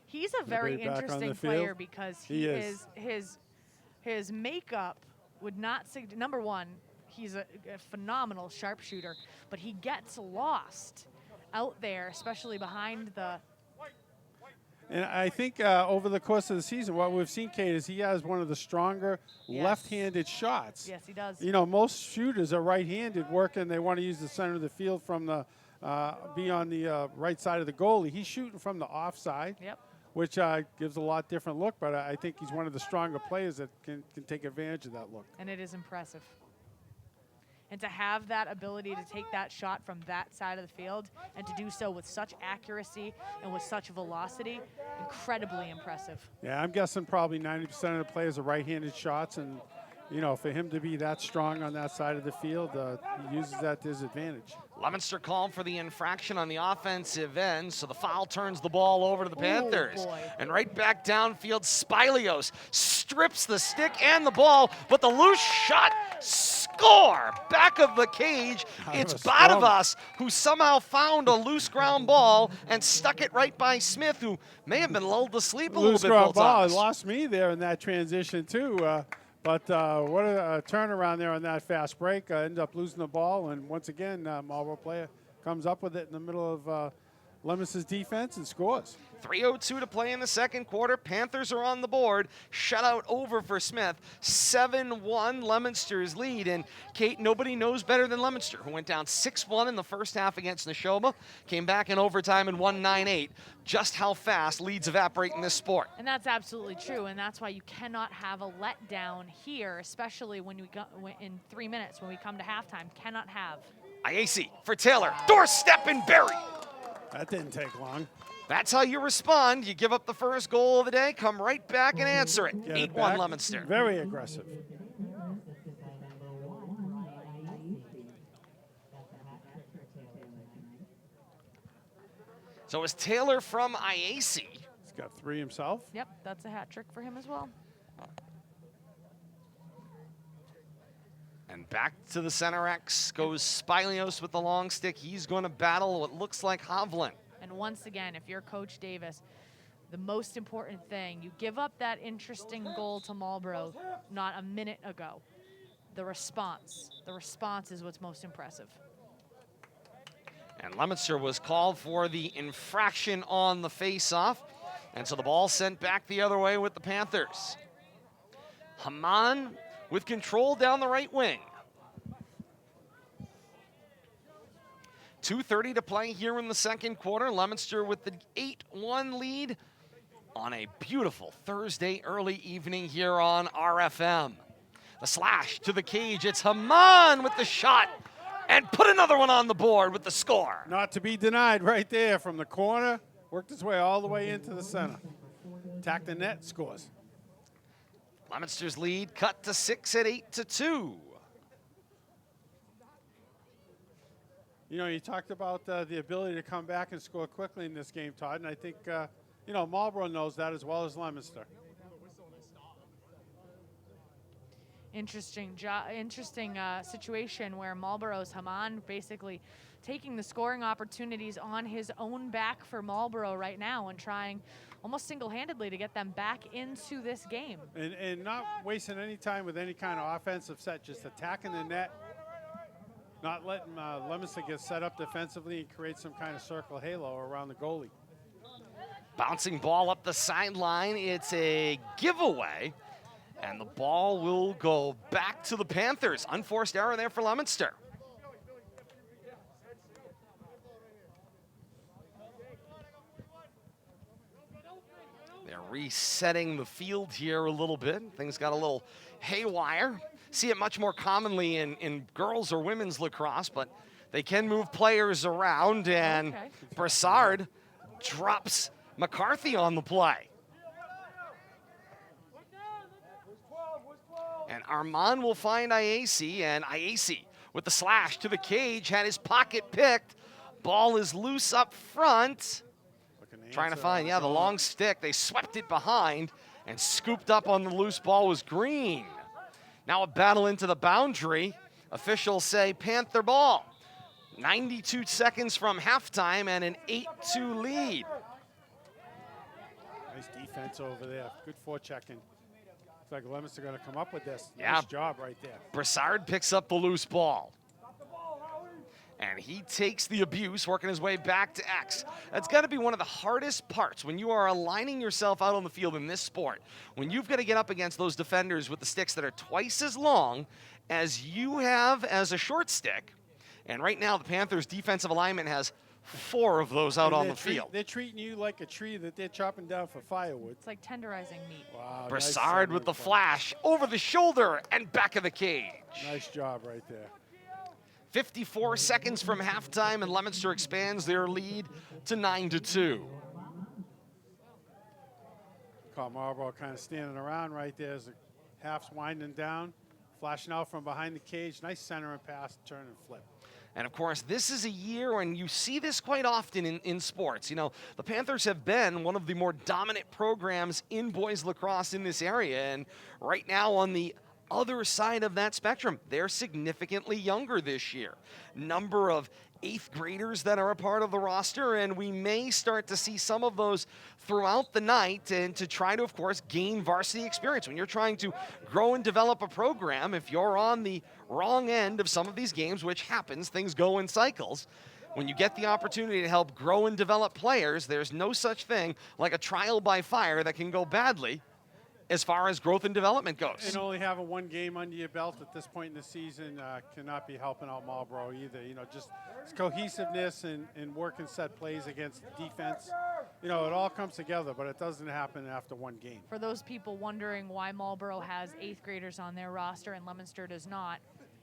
He's a very be back on interesting the player field. because He is. his makeup would not number one, he's a phenomenal sharpshooter, but he gets lost out there, especially behind the. And I think over the course of the season, what we've seen, Kate, is he has one of the stronger left-handed shots. Yes, he does. You know, most shooters are right-handed working. They want to use the center of the field from the be on the right side of the goalie. He's shooting from the offside, which gives a lot different look. But I think he's one of the stronger players that can take advantage of that look. And it is impressive. And to have that ability to take that shot from that side of the field and to do so with such accuracy and with such velocity, incredibly impressive. Yeah, I'm guessing probably 90% of the players are right-handed shots, and you know, for him to be that strong on that side of the field, he uses that to his advantage. Leominster called for the infraction on the offensive end, so the foul turns the ball over to the Panthers. Boy. And right back downfield, Spilios strips the stick and the ball, but the loose shot, score! Back of the cage, it's Badavas who somehow found a loose ground ball and stuck it right by Smith, who may have been lulled to sleep a little bit. Loose ground ball, lost me there in that transition too. But what a turnaround there on that fast break. Ended up losing the ball, and once again, Marlborough player comes up with it in the middle of Leominster's defense and scores. 3:02 to play in the second quarter. Panthers are on the board. Shutout over for Smith. 7-1 Leominster's lead. And Kate, nobody knows better than Leominster, who went down 6-1 in the first half against Neshoba, came back in overtime and won 9-8. Just how fast leads evaporate in this sport. And that's absolutely true, and that's why you cannot have a letdown here, especially when we go in 3 minutes when we come to halftime. Cannot have. IAC for Taylor. Doorstep and bury. That didn't take long. That's how you respond. You give up the first goal of the day, come right back and answer it. 8-1 Leominster. Very aggressive. So it's Taylor from IAC. He's got 3 himself. Yep, that's a hat trick for him as well. And back to the center X goes Spilios with the long stick. He's going to battle what looks like Hovland. And once again, if you're Coach Davis, the most important thing, you give up that interesting goal to Marlborough not a minute ago. The response is what's most impressive. And Leominster was called for the infraction on the face-off. And so the ball sent back the other way with the Panthers. Haman with control down the right wing. 2:30 to play here in the second quarter. Leominster with the 8-1 lead on a beautiful Thursday early evening here on RFM. The slash to the cage. It's Haman with the shot. And put another one on the board with the score. Not to be denied right there from the corner. Worked his way all the way into the center. Attacked the net, scores. Leominster's lead cut to 6 at 8-2. You know, you talked about the ability to come back and score quickly in this game, Todd, and I think, you know, Marlborough knows that as well as Leominster. Interesting situation where Marlborough's Haman basically taking the scoring opportunities on his own back for Marlborough right now and trying almost single-handedly to get them back into this game. And not wasting any time with any kind of offensive set, just attacking the net, not letting Leominster get set up defensively and create some kind of circle halo around the goalie. Bouncing ball up the sideline. It's a giveaway. And the ball will go back to the Panthers. Unforced error there for Leominster. They're resetting the field here a little bit. Things got a little haywire. See it much more commonly in girls or women's lacrosse, but they can move players around, and Brassard drops McCarthy on the play. And Armand will find IAC, and IAC with the slash to the cage had his pocket picked. Ball is loose up front. Trying to find, the long stick. They swept it behind and scooped up on the loose ball was Green. Now a battle into the boundary. Officials say Panther ball. 92 seconds from halftime and an 8-2 lead. Nice defense over there. Good forechecking. Looks like Leominster going to come up with this. Yeah. Nice job right there. Brassard picks up the loose ball. And he takes the abuse, working his way back to X. That's got to be one of the hardest parts when you are aligning yourself out on the field in this sport. When you've got to get up against those defenders with the sticks that are twice as long as you have as a short stick. And right now, the Panthers' defensive alignment has 4 of those out on the field. They're treating you like a tree that they're chopping down for firewood. It's like tenderizing meat. Wow. Brassard with the flash, over the shoulder, and back of the cage. Nice job right there. 54 seconds from halftime, and Leominster expands their lead to 9-2. Caught Marlborough kind of standing around right there as the half's winding down, flashing out from behind the cage. Nice centering pass, turn and flip. And of course, this is a year when you see this quite often in sports. You know, the Panthers have been one of the more dominant programs in boys lacrosse in this area. And right now on the other side of that spectrum, they're significantly younger this year. Number of 8th graders that are a part of the roster, and we may start to see some of those throughout the night, and to try to, of course, gain varsity experience. When you're trying to grow and develop a program, if you're on the wrong end of some of these games, which happens, things go in cycles, when you get the opportunity to help grow and develop players, there's no such thing like a trial by fire that can go badly as far as growth and development goes. And only having 1 game under your belt at this point in the season cannot be helping out Marlborough either. You know, just cohesiveness and working set plays against defense. You know, it all comes together, but it doesn't happen after 1 game. For those people wondering why Marlborough has 8th graders on their roster and Leominster does not,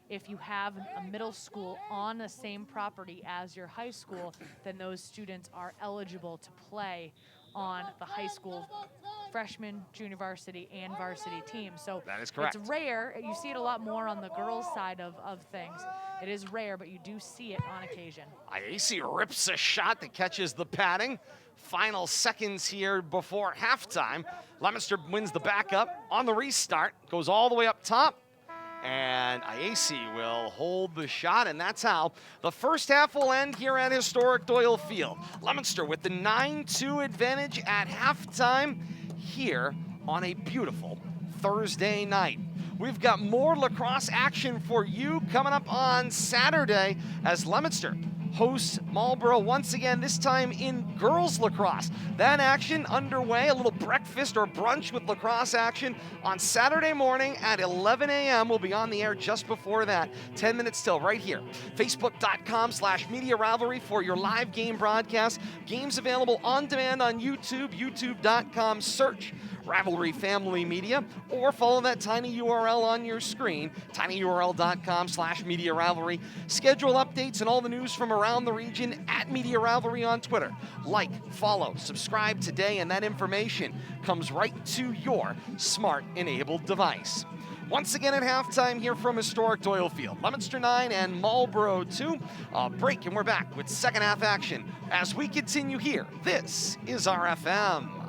if you have a middle school on the same property as your high school, then those students are eligible to play on the high school freshman, junior varsity, and varsity teams. So that is correct. It's rare. You see it a lot more on the girls' side of things. It is rare, but you do see it on occasion. IAC rips a shot that catches the padding. Final seconds here before halftime. Leominster wins the backup on the restart, goes all the way up top, and IAC will hold the shot, and that's how the first half will end here at historic Doyle Field. Leominster with the 9-2 advantage at halftime here on a beautiful Thursday night. We've got more lacrosse action for you coming up on Saturday as Leominster hosts Marlborough once again, this time in girls lacrosse. That action underway, a little breakfast or brunch with lacrosse action on Saturday morning at 11 a.m. We'll be on the air just before that, 10 minutes till, right here. Facebook.com/Media Rivalry for your live game broadcast. Games available on demand on YouTube, youtube.com, search Rivalry Family Media, or follow that tiny URL on your screen, tinyurl.com/Media Rivalry. Schedule updates and all the news from around the region at Media Rivalry on Twitter. Like, follow, subscribe today, and that information comes right to your smart-enabled device. Once again at halftime here from historic Doyle Field. Leominster 9 and Marlborough 2. A break, and we're back with second half action as we continue here. This is RFM.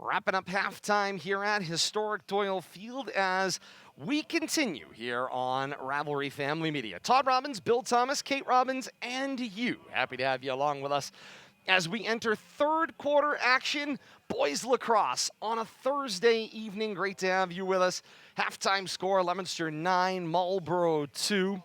Wrapping up halftime here at historic Doyle Field as we continue here on Rivalry Family Media. Todd Robbins, Bill Thomas, Kate Robbins, and you. Happy to have you along with us as we enter third quarter action. Boys lacrosse on a Thursday evening. Great to have you with us. Halftime score, Leominster 9, Marlborough 2.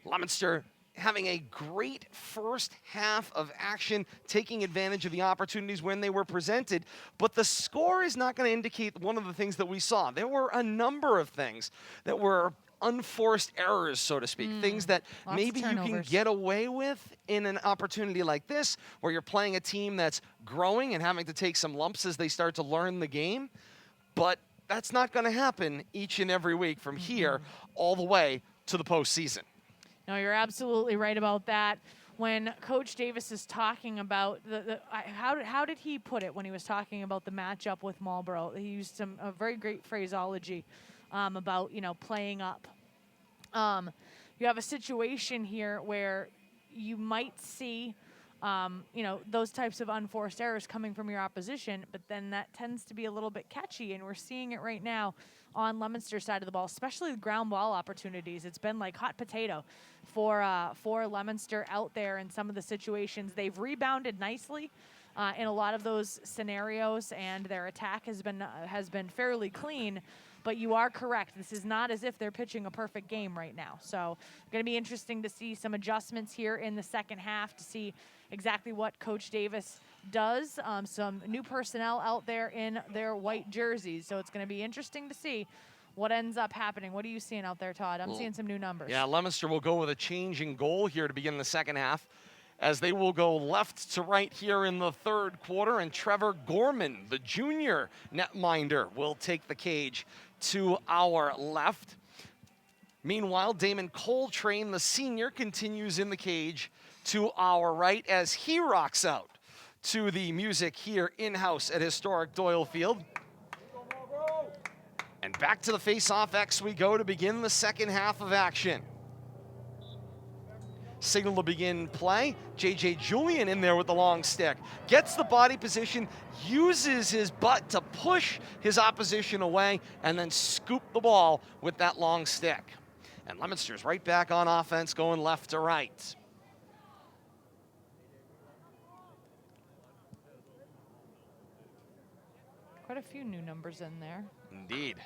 Leominster having a great first half of action, taking advantage of the opportunities when they were presented. But the score is not going to indicate one of the things that we saw. There were a number of things that were unforced errors, so to speak, things that maybe you can get away with in an opportunity like this, where you're playing a team that's growing and having to take some lumps as they start to learn the game. But that's not going to happen each and every week from here all the way to the postseason. No, you're absolutely right about that. When Coach Davis is talking about how did he put it when he was talking about the matchup with Marlborough? He used a very great phraseology about playing up. You have a situation here where you might see those types of unforced errors coming from your opposition, but then that tends to be a little bit catchy, and we're seeing it right now on Leominster's side of the ball, especially the ground ball opportunities. It's been like hot potato for Leominster out there in some of the situations. They've rebounded nicely in a lot of those scenarios, and their attack has been fairly clean. But you are correct. This is not as if they're pitching a perfect game right now. So going to be interesting to see some adjustments here in the second half to see exactly what Coach Davis does. Some new personnel out there in their white jerseys. So it's going to be interesting to see what ends up happening. What are you seeing out there, Todd? I'm seeing some new numbers. Yeah, Leominster will go with a change in goal here to begin the second half, as they will go left to right here in the third quarter, and Trevor Gorman, the junior netminder, will take the cage to our left. Meanwhile, Damon Coltrane, the senior, continues in the cage to our right as he rocks out to the music here in-house at historic Doyle Field. And back to the face-off X we go to begin the second half of action. Signal to begin play. J.J. Julian in there with the long stick. Gets the body position, uses his butt to push his opposition away, and then scoop the ball with that long stick. And Leominster's right back on offense, going left to right. Quite a few new numbers in there. Indeed.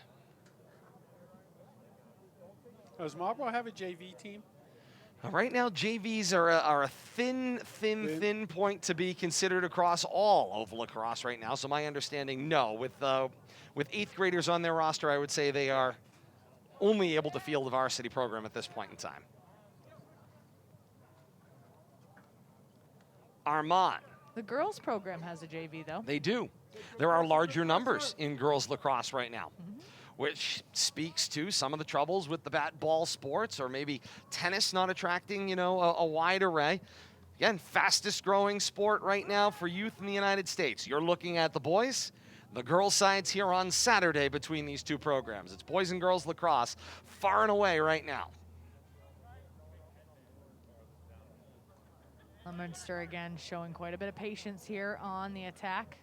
Does Marlborough have a JV team? Right now, JVs are a thin point to be considered across all of lacrosse right now. So my understanding, no. With eighth graders on their roster, I would say they are only able to field a varsity program at this point in time. Armand. The girls program has a JV, though. They do. There are larger numbers in girls lacrosse right now, which speaks to some of the troubles with the bat ball sports, or maybe tennis not attracting, a wide array. Again, fastest growing sport right now for youth in the United States. You're looking at the boys, the girls sides here on Saturday between these two programs. It's boys and girls lacrosse far and away right now. Leominster again showing quite a bit of patience here on the attack.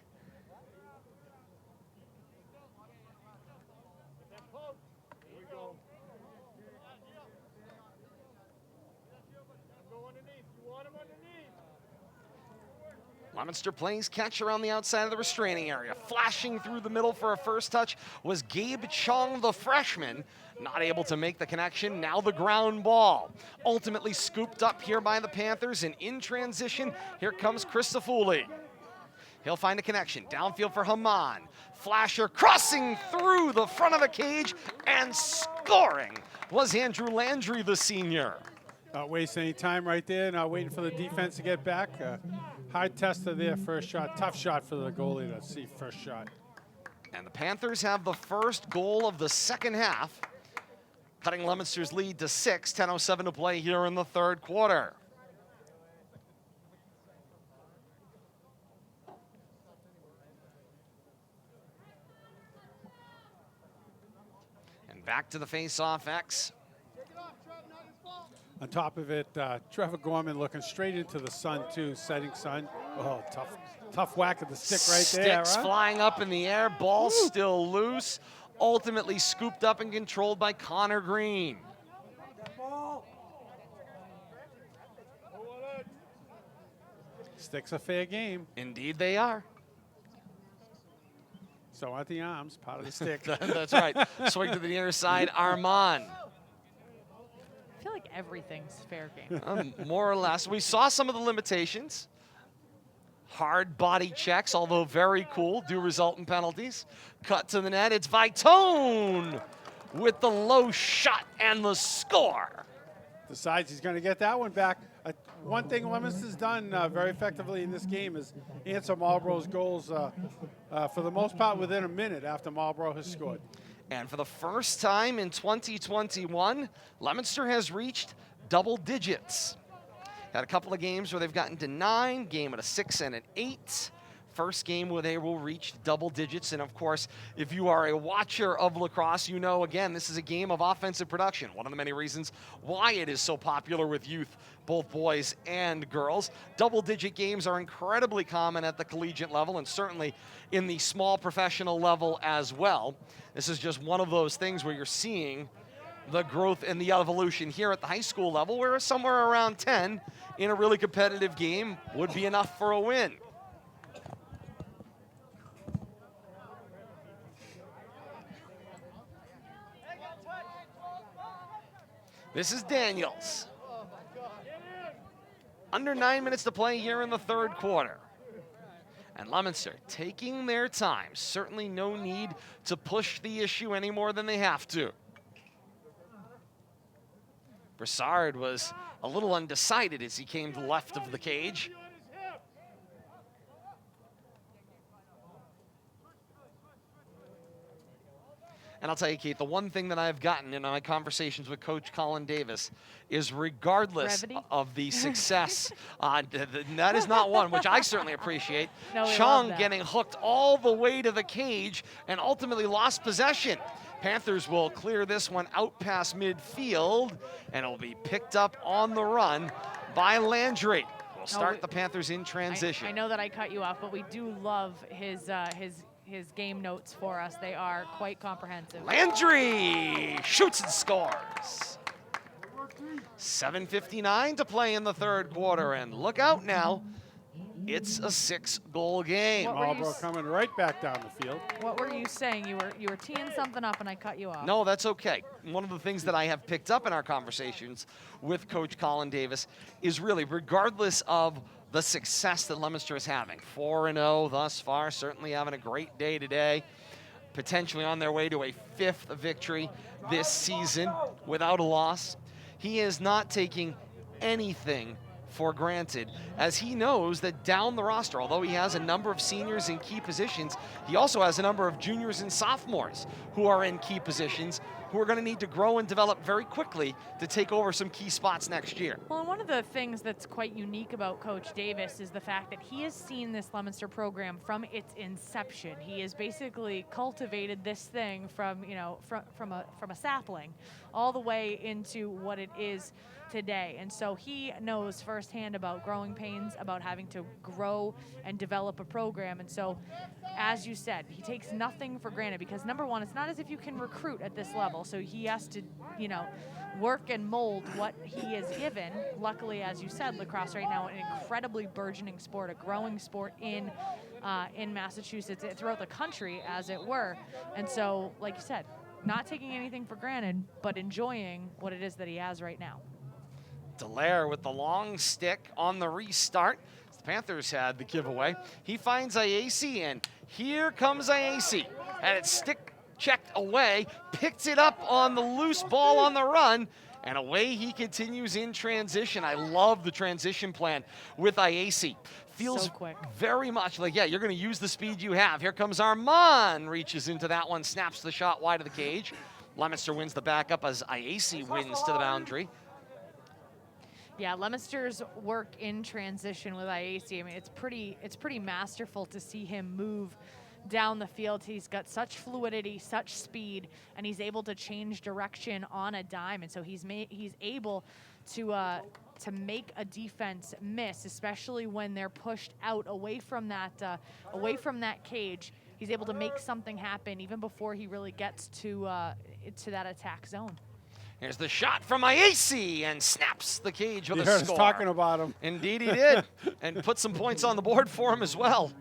Leominster plays catch around the outside of the restraining area. Flashing through the middle for a first touch was Gabe Chong, the freshman. Not able to make the connection. Now the ground ball. Ultimately scooped up here by the Panthers, and in transition, here comes Chris Safuli. He'll find a connection. Downfield for Haman. Flasher crossing through the front of the cage, and scoring was Andrew Landry, the senior. Not wasting any time right there. Not waiting for the defense to get back. Hard tester there, first shot. Tough shot for the goalie to see first shot. And the Panthers have the first goal of the second half, cutting Leominster's lead to 6, 10:07 to play here in the third quarter. And back to the face-off X. On top of it, Trevor Gorman looking straight into the sun too, setting sun. Oh, tough whack of the stick right there. Sticks Huh? flying up in the air, ball still loose, ultimately scooped up and controlled by Connor Green. Sticks a fair game. Indeed they are. So aren't the arms, part of the stick. That's right. Swing to the near side, Armand. I feel like everything's fair game. More or less. We saw some of the limitations. Hard body checks, although very cool, do result in penalties. Cut to the net, it's Vitone with the low shot and the score. Decides he's going to get that one back. One thing Leominster's done very effectively in this game is answer Marlborough's goals for the most part within a minute after Marlborough has scored. And for the first time in 2021, Leominster has reached double digits. Had a couple of games where they've gotten to 9, game at a 6 and an 8. First game where they will reach double digits. And of course, if you are a watcher of lacrosse, you know, again, this is a game of offensive production. One of the many reasons why it is so popular with youth, both boys and girls. Double-digit games are incredibly common at the collegiate level and certainly in the small professional level as well. This is just one of those things where you're seeing the growth and the evolution here at the high school level, where somewhere around 10 in a really competitive game would be enough for a win. This is Daniels. Under 9 minutes to play here in the third quarter. And Leominster taking their time. Certainly no need to push the issue any more than they have to. Broussard was a little undecided as he came to the left of the cage. And I'll tell you, Kate, the one thing that I've gotten in my conversations with Coach Colin Davis is regardless Brevity? of the success, that is not one, which I certainly appreciate. No, we love Chung that. getting hooked all the way to the cage and ultimately lost possession. Panthers will clear this one out past midfield, and it'll be picked up on the run by Landry. We'll start the Panthers in transition. I know that I cut you off, but we do love his game notes for us. They are quite comprehensive. Landry shoots and scores. 7:59 to play in the third quarter, and look out now. It's a 6-goal game. What were you Marlborough coming right back down the field. What were you saying? You were teeing something up and I cut you off. No, that's okay. One of the things that I have picked up in our conversations with Coach Colin Davis is really, regardless of the success that Leominster is having, 4-0 thus far, certainly having a great day today, potentially on their way to a 5th victory this season without a loss. He is not taking anything for granted, as he knows that down the roster, although he has a number of seniors in key positions, he also has a number of juniors and sophomores who are in key positions who are going to need to grow and develop very quickly to take over some key spots next year. Well, and one of the things that's quite unique about Coach Davis is the fact that he has seen this Leominster program from its inception. He has basically cultivated this thing from a sapling all the way into what it is today. And so he knows firsthand about growing pains, about having to grow and develop a program. And so, as you said, he takes nothing for granted because, number one, it's not as if you can recruit at this level. So he has to, work and mold what he is given. Luckily, as you said, lacrosse right now, an incredibly burgeoning sport, a growing sport in Massachusetts, throughout the country, as it were. And so, like you said, not taking anything for granted, but enjoying what it is that he has right now. Dallaire with the long stick on the restart. The Panthers had the giveaway. He finds IAC, and here comes IAC. Had it stick checked away, picked it up on the loose ball on the run, and away he continues in transition. I love the transition plan with IAC. Feels so quick. Very much like, yeah, you're going to use the speed you have. Here comes Armand, reaches into that one, snaps the shot wide of the cage. Leominster wins the backup as IAC wins to the boundary. Yeah, Leominster's work in transition with IAC, I mean, it's pretty masterful to see him move down the field. He's got such fluidity, such speed, and he's able to change direction on a dime. And so he's able to make a defense miss, especially when they're pushed out away from that cage. He's able to make something happen even before he really gets to that attack zone. Here's the shot from MIAA and snaps the cage with You a heard score. us talking about him. Indeed he did, and put some points on the board for him as well.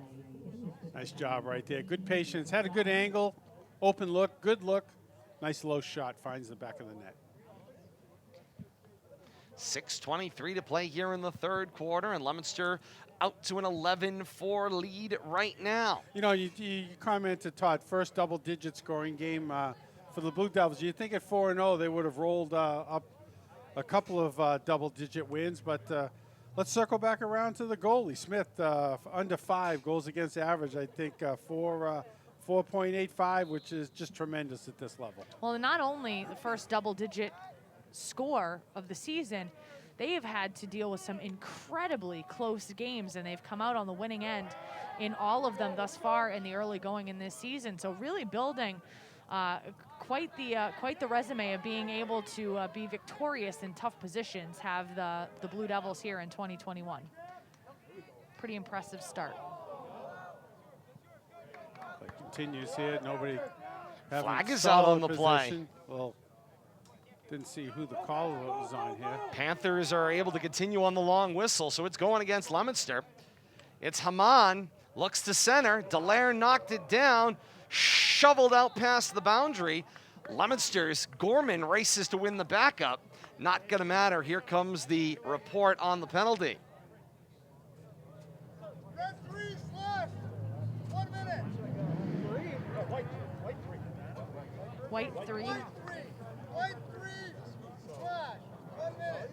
Nice job right there. Good patience. Had a good angle. Open look. Good look. Nice low shot. Finds the back of the net. 6:23 to play here in the third quarter, and Leominster out to an 11-4 lead right now. You know, you commented, Todd, first double-digit scoring game for the Blue Devils. You think at 4-0 they would have rolled up a couple of double-digit wins, but let's circle back around to the goalie. Smith, under 5 goals against average, I think 4.85, which is just tremendous at this level. Well, not only the first double-digit score of the season, they have had to deal with some incredibly close games, and they've come out on the winning end in all of them thus far in the early going in this season. So really building quite the resume of being able to be victorious in tough positions have the Blue Devils here in 2021. Pretty impressive start. Play continues here. Nobody having Flag is out on the play. position. Well, didn't see who the caller was on here. Panthers are able to continue on the long whistle, so it's going against Leominster. It's Haman, looks to center. Dallaire knocked it down, shoveled out past the boundary. Leominster's Gorman races to win the backup. Not going to matter. Here comes the report on the penalty. Red 3 slash. 1 minute. White 3. White 3. White 3 slash. 1 minute.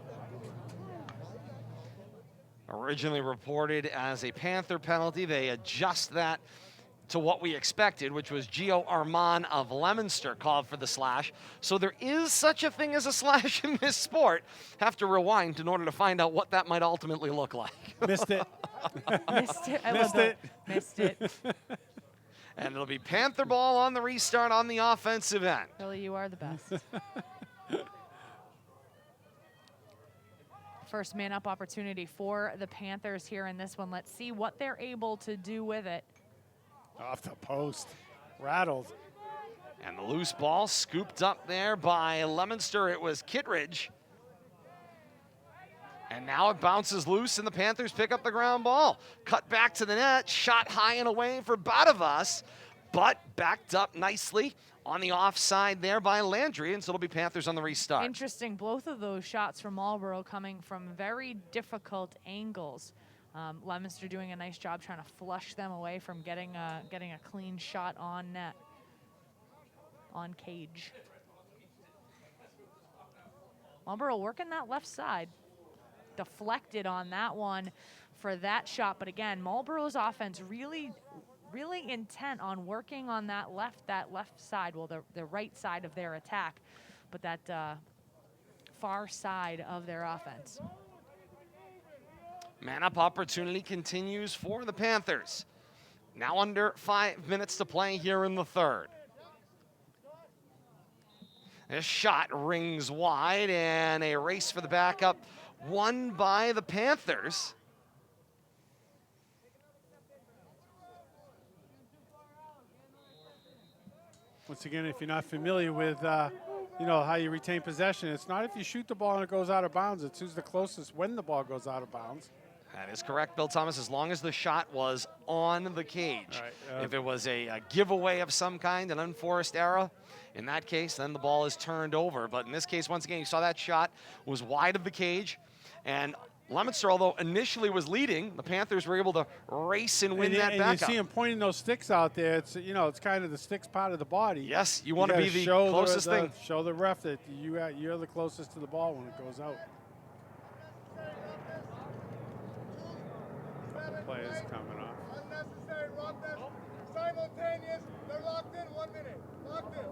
Originally reported as a Panther penalty, they adjust that to what we expected, which was Gio Armand of Leominster called for the slash. So there is such a thing as a slash in this sport. Have to rewind in order to find out what that might ultimately look like. Missed it. Missed it. I Missed love it. that. Missed it. And it'll be Panther ball on the restart on the offensive end. Really, you are the best. First man-up opportunity for the Panthers here in this one. Let's see what they're able to do with it. Off the post. Rattled. And the loose ball scooped up there by Leominster. It was Kittredge. And now it bounces loose, and the Panthers pick up the ground ball. Cut back to the net, shot high and away for Badavas, but backed up nicely on the offside there by Landry, and so it'll be Panthers on the restart. Interesting, both of those shots from Marlborough coming from very difficult angles. Leominster doing a nice job trying to flush them away from getting a clean shot on net, on cage. Marlborough working that left side. Deflected on that one for that shot, but again, Marlborough's offense really intent on working on that left side, well, the right side of their attack, but that far side of their offense. Man-up opportunity continues for the Panthers. Now under 5 minutes to play here in the third. This shot rings wide, and a race for the backup won by the Panthers. Once again, if you're not familiar with how you retain possession, it's not if you shoot the ball and it goes out of bounds, it's who's the closest when the ball goes out of bounds. That is correct, Bill Thomas, as long as the shot was on the cage. Right, if it was a giveaway of some kind, an unforced error, in that case, then the ball is turned over. But in this case, once again, you saw that shot was wide of the cage. And Leominster, although initially was leading, the Panthers were able to race and win that and backup. you see him pointing those sticks out there. It's it's kind of the sticks part of the body. Yes, you want to gotta be the show closest thing. Show the ref that you're the closest to the ball when it goes out. Players coming off. Unnecessary roughness. Simultaneous. They're locked in. 1 minute. Locked in.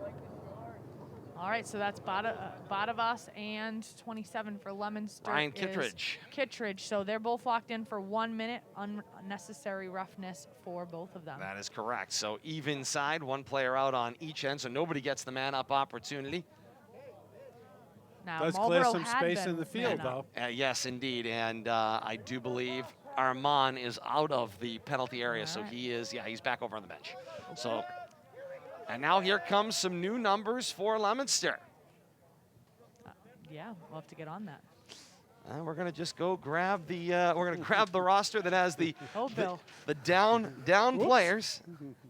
All right, so that's Badavas and 27 for Leominster. Brian is Kittredge. Kittredge. So they're both locked in for 1 minute. Unnecessary roughness for both of them. That is correct. So even side, one player out on each end, so nobody gets the man-up opportunity. Now, Does clear Marlborough some had space been in the field, man up. though. Yes, indeed, and I do believe Armand is out of the penalty area, so Alright. he is, he's back over on the bench. So, and now here comes some new numbers for Leominster. Yeah, we'll have to get on that. We're gonna just go grab the we're gonna grab the roster that has the Oh, Bill. the down Whoops. players.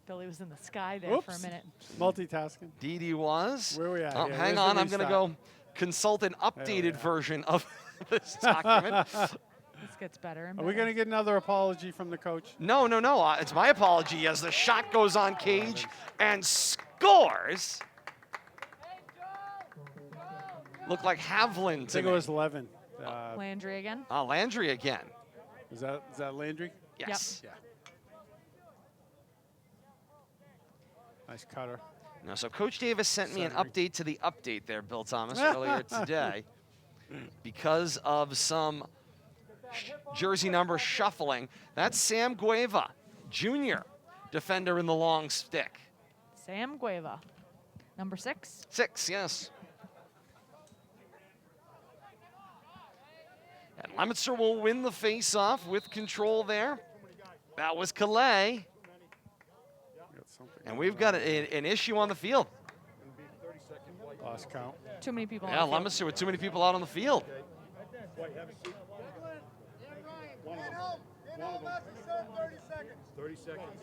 Billy was in the sky there for a Oops. minute. Multitasking. Dee was. Where we at Oh, here? hang Where's on, the I'm gonna restart? go consult an updated at. version of this document. This gets better and Are better. we going to get another apology from the coach? No. It's my apology as the shot goes on Cage and scores. Looked like Havlin I to think it me. was 11. Landry again. Landry again. Is that Landry? Yes. Yeah. Nice cutter. No, so Coach Davis sent me an Sorry. update to the update there, Bill Thomas, earlier today. Because of some jersey number shuffling. That's Sam Gueva, Jr., defender in the long stick. Sam Gueva, number 6. 6, yes. And Leominster will win the face-off with control there. That was Calais. Got something And we've got an issue on the field. lost count. Too many people. Yeah, on the field. Leominster with too many people out on the field. In home. In home, that's a serve, 30 seconds. 30 seconds.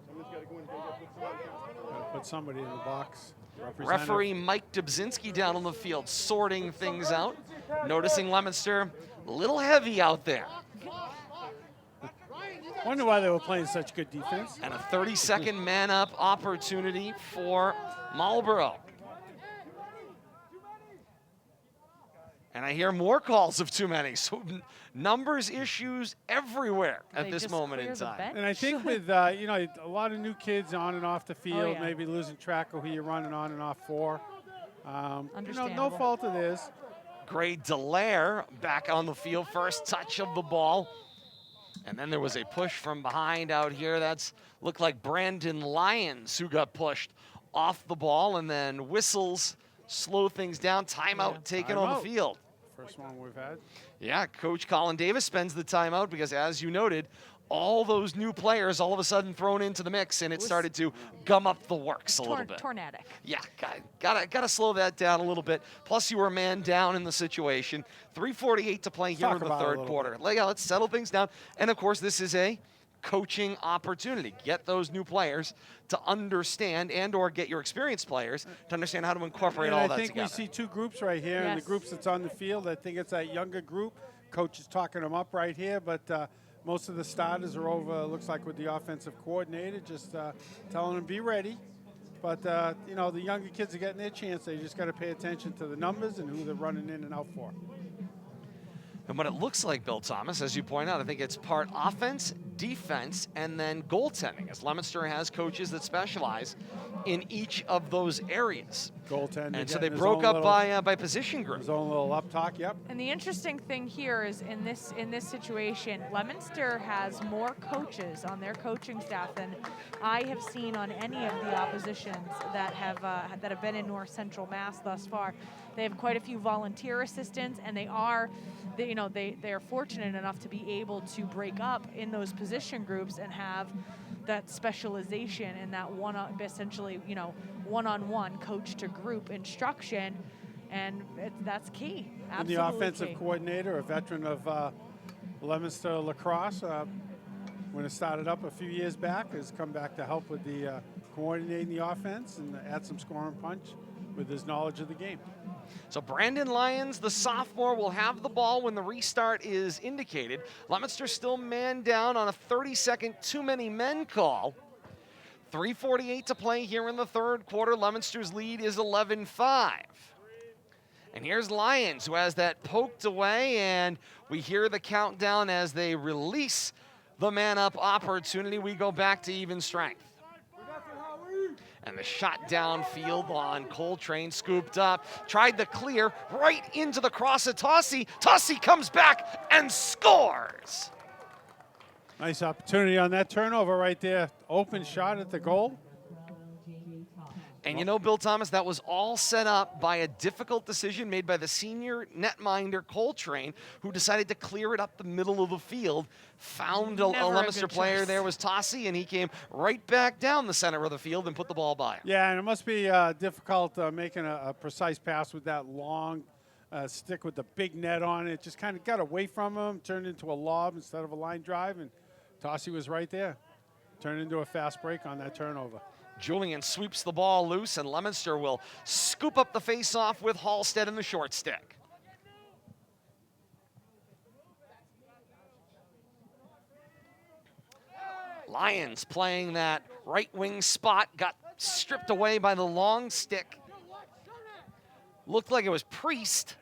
Someone's got to go in and Gotta put somebody in the box. Referee Mike Dubzinski down on the field, sorting things out. Noticing Leominster a little heavy out there. Wonder why they were playing such good defense. And a 30-second man-up opportunity for Marlborough. And I hear more calls of too many. So numbers issues everywhere at They this just moment in clear the time. bench. And I think with a lot of new kids on and off the field, yeah. maybe losing track of who you're running on and off for. No Understandable. fault of this. Gray Dallaire back on the field, first touch of the ball. And then there was a push from behind out here. That's looked like Brandon Lyons who got pushed off the ball, and then whistles slow things down. Timeout taken on Timeout. the field. First one we've had. Yeah, Coach Colin Davis spends the timeout because, as you noted, all those new players all of a sudden thrown into the mix, and it started to gum up the works a little bit. Tornadic. Yeah, gotta slow that down a little bit. Plus, you were a man down in the situation. 3:48 to play here Talk in the about it a third little quarter. Let's settle things down. And of course, this is a coaching opportunity. Get those new players to understand and/or get your experienced players to understand how to incorporate And all I that think together. we see two groups right here, and the Yes. groups that's on the field. I think it's that younger group. Coach is talking them up right here, but most of the starters are over. Looks like with the offensive coordinator, just telling them be ready. But the younger kids are getting their chance. They just got to pay attention to the numbers and who they're running in and out for. And what it looks like, Bill Thomas, as you point out, I think it's part offense, defense, and then goaltending, as Leominster has coaches that specialize in each of those areas. Goaltender. And so getting they his broke own up little- by position group. his own little up talk. Yep. And the interesting thing here is in this situation, Leominster has more coaches on their coaching staff than I have seen on any of the oppositions that have been in North Central Mass thus far. They have quite a few volunteer assistants, and they are fortunate enough to be able to break up in those position groups and have that specialization and that one-on-one coach to group instruction, and that's key. And Absolutely the offensive key. coordinator, a veteran of Leominster Lacrosse, when it started up a few years back, has come back to help with the coordinating the offense and add some scoring punch with his knowledge of the game. So Brandon Lyons, the sophomore, will have the ball when the restart is indicated. Leominster still man down on a 30-second too many men call. 3:48 to play here in the third quarter. Leominster's lead is 11-5. And here's Lyons, who has that poked away, and we hear the countdown as they release the man-up opportunity. We go back to even strength. And the shot downfield on Coltrane, scooped up, tried the clear right into the cross of Tossie. Tossie comes back and scores. Nice opportunity on that turnover right there. Open shot at the goal. And you know, Bill Thomas, that was all set up by a difficult decision made by the senior netminder Coltrane, who decided to clear it up the middle of the field. Found a Never a Leominster good player choice. there was Tossie, and he came right back down the center of the field and put the ball by him. Yeah, and it must be difficult making a precise pass with that long stick with the big net on it. Just kind of got away from him, turned into a lob instead of a line drive, and Tossie was right there. Turned into a fast break on that turnover. Julian sweeps the ball loose, and Leominster will scoop up the face-off with Halstead in the short stick. Lions playing that right wing spot, got stripped away by the long stick. Looked like it was Priest.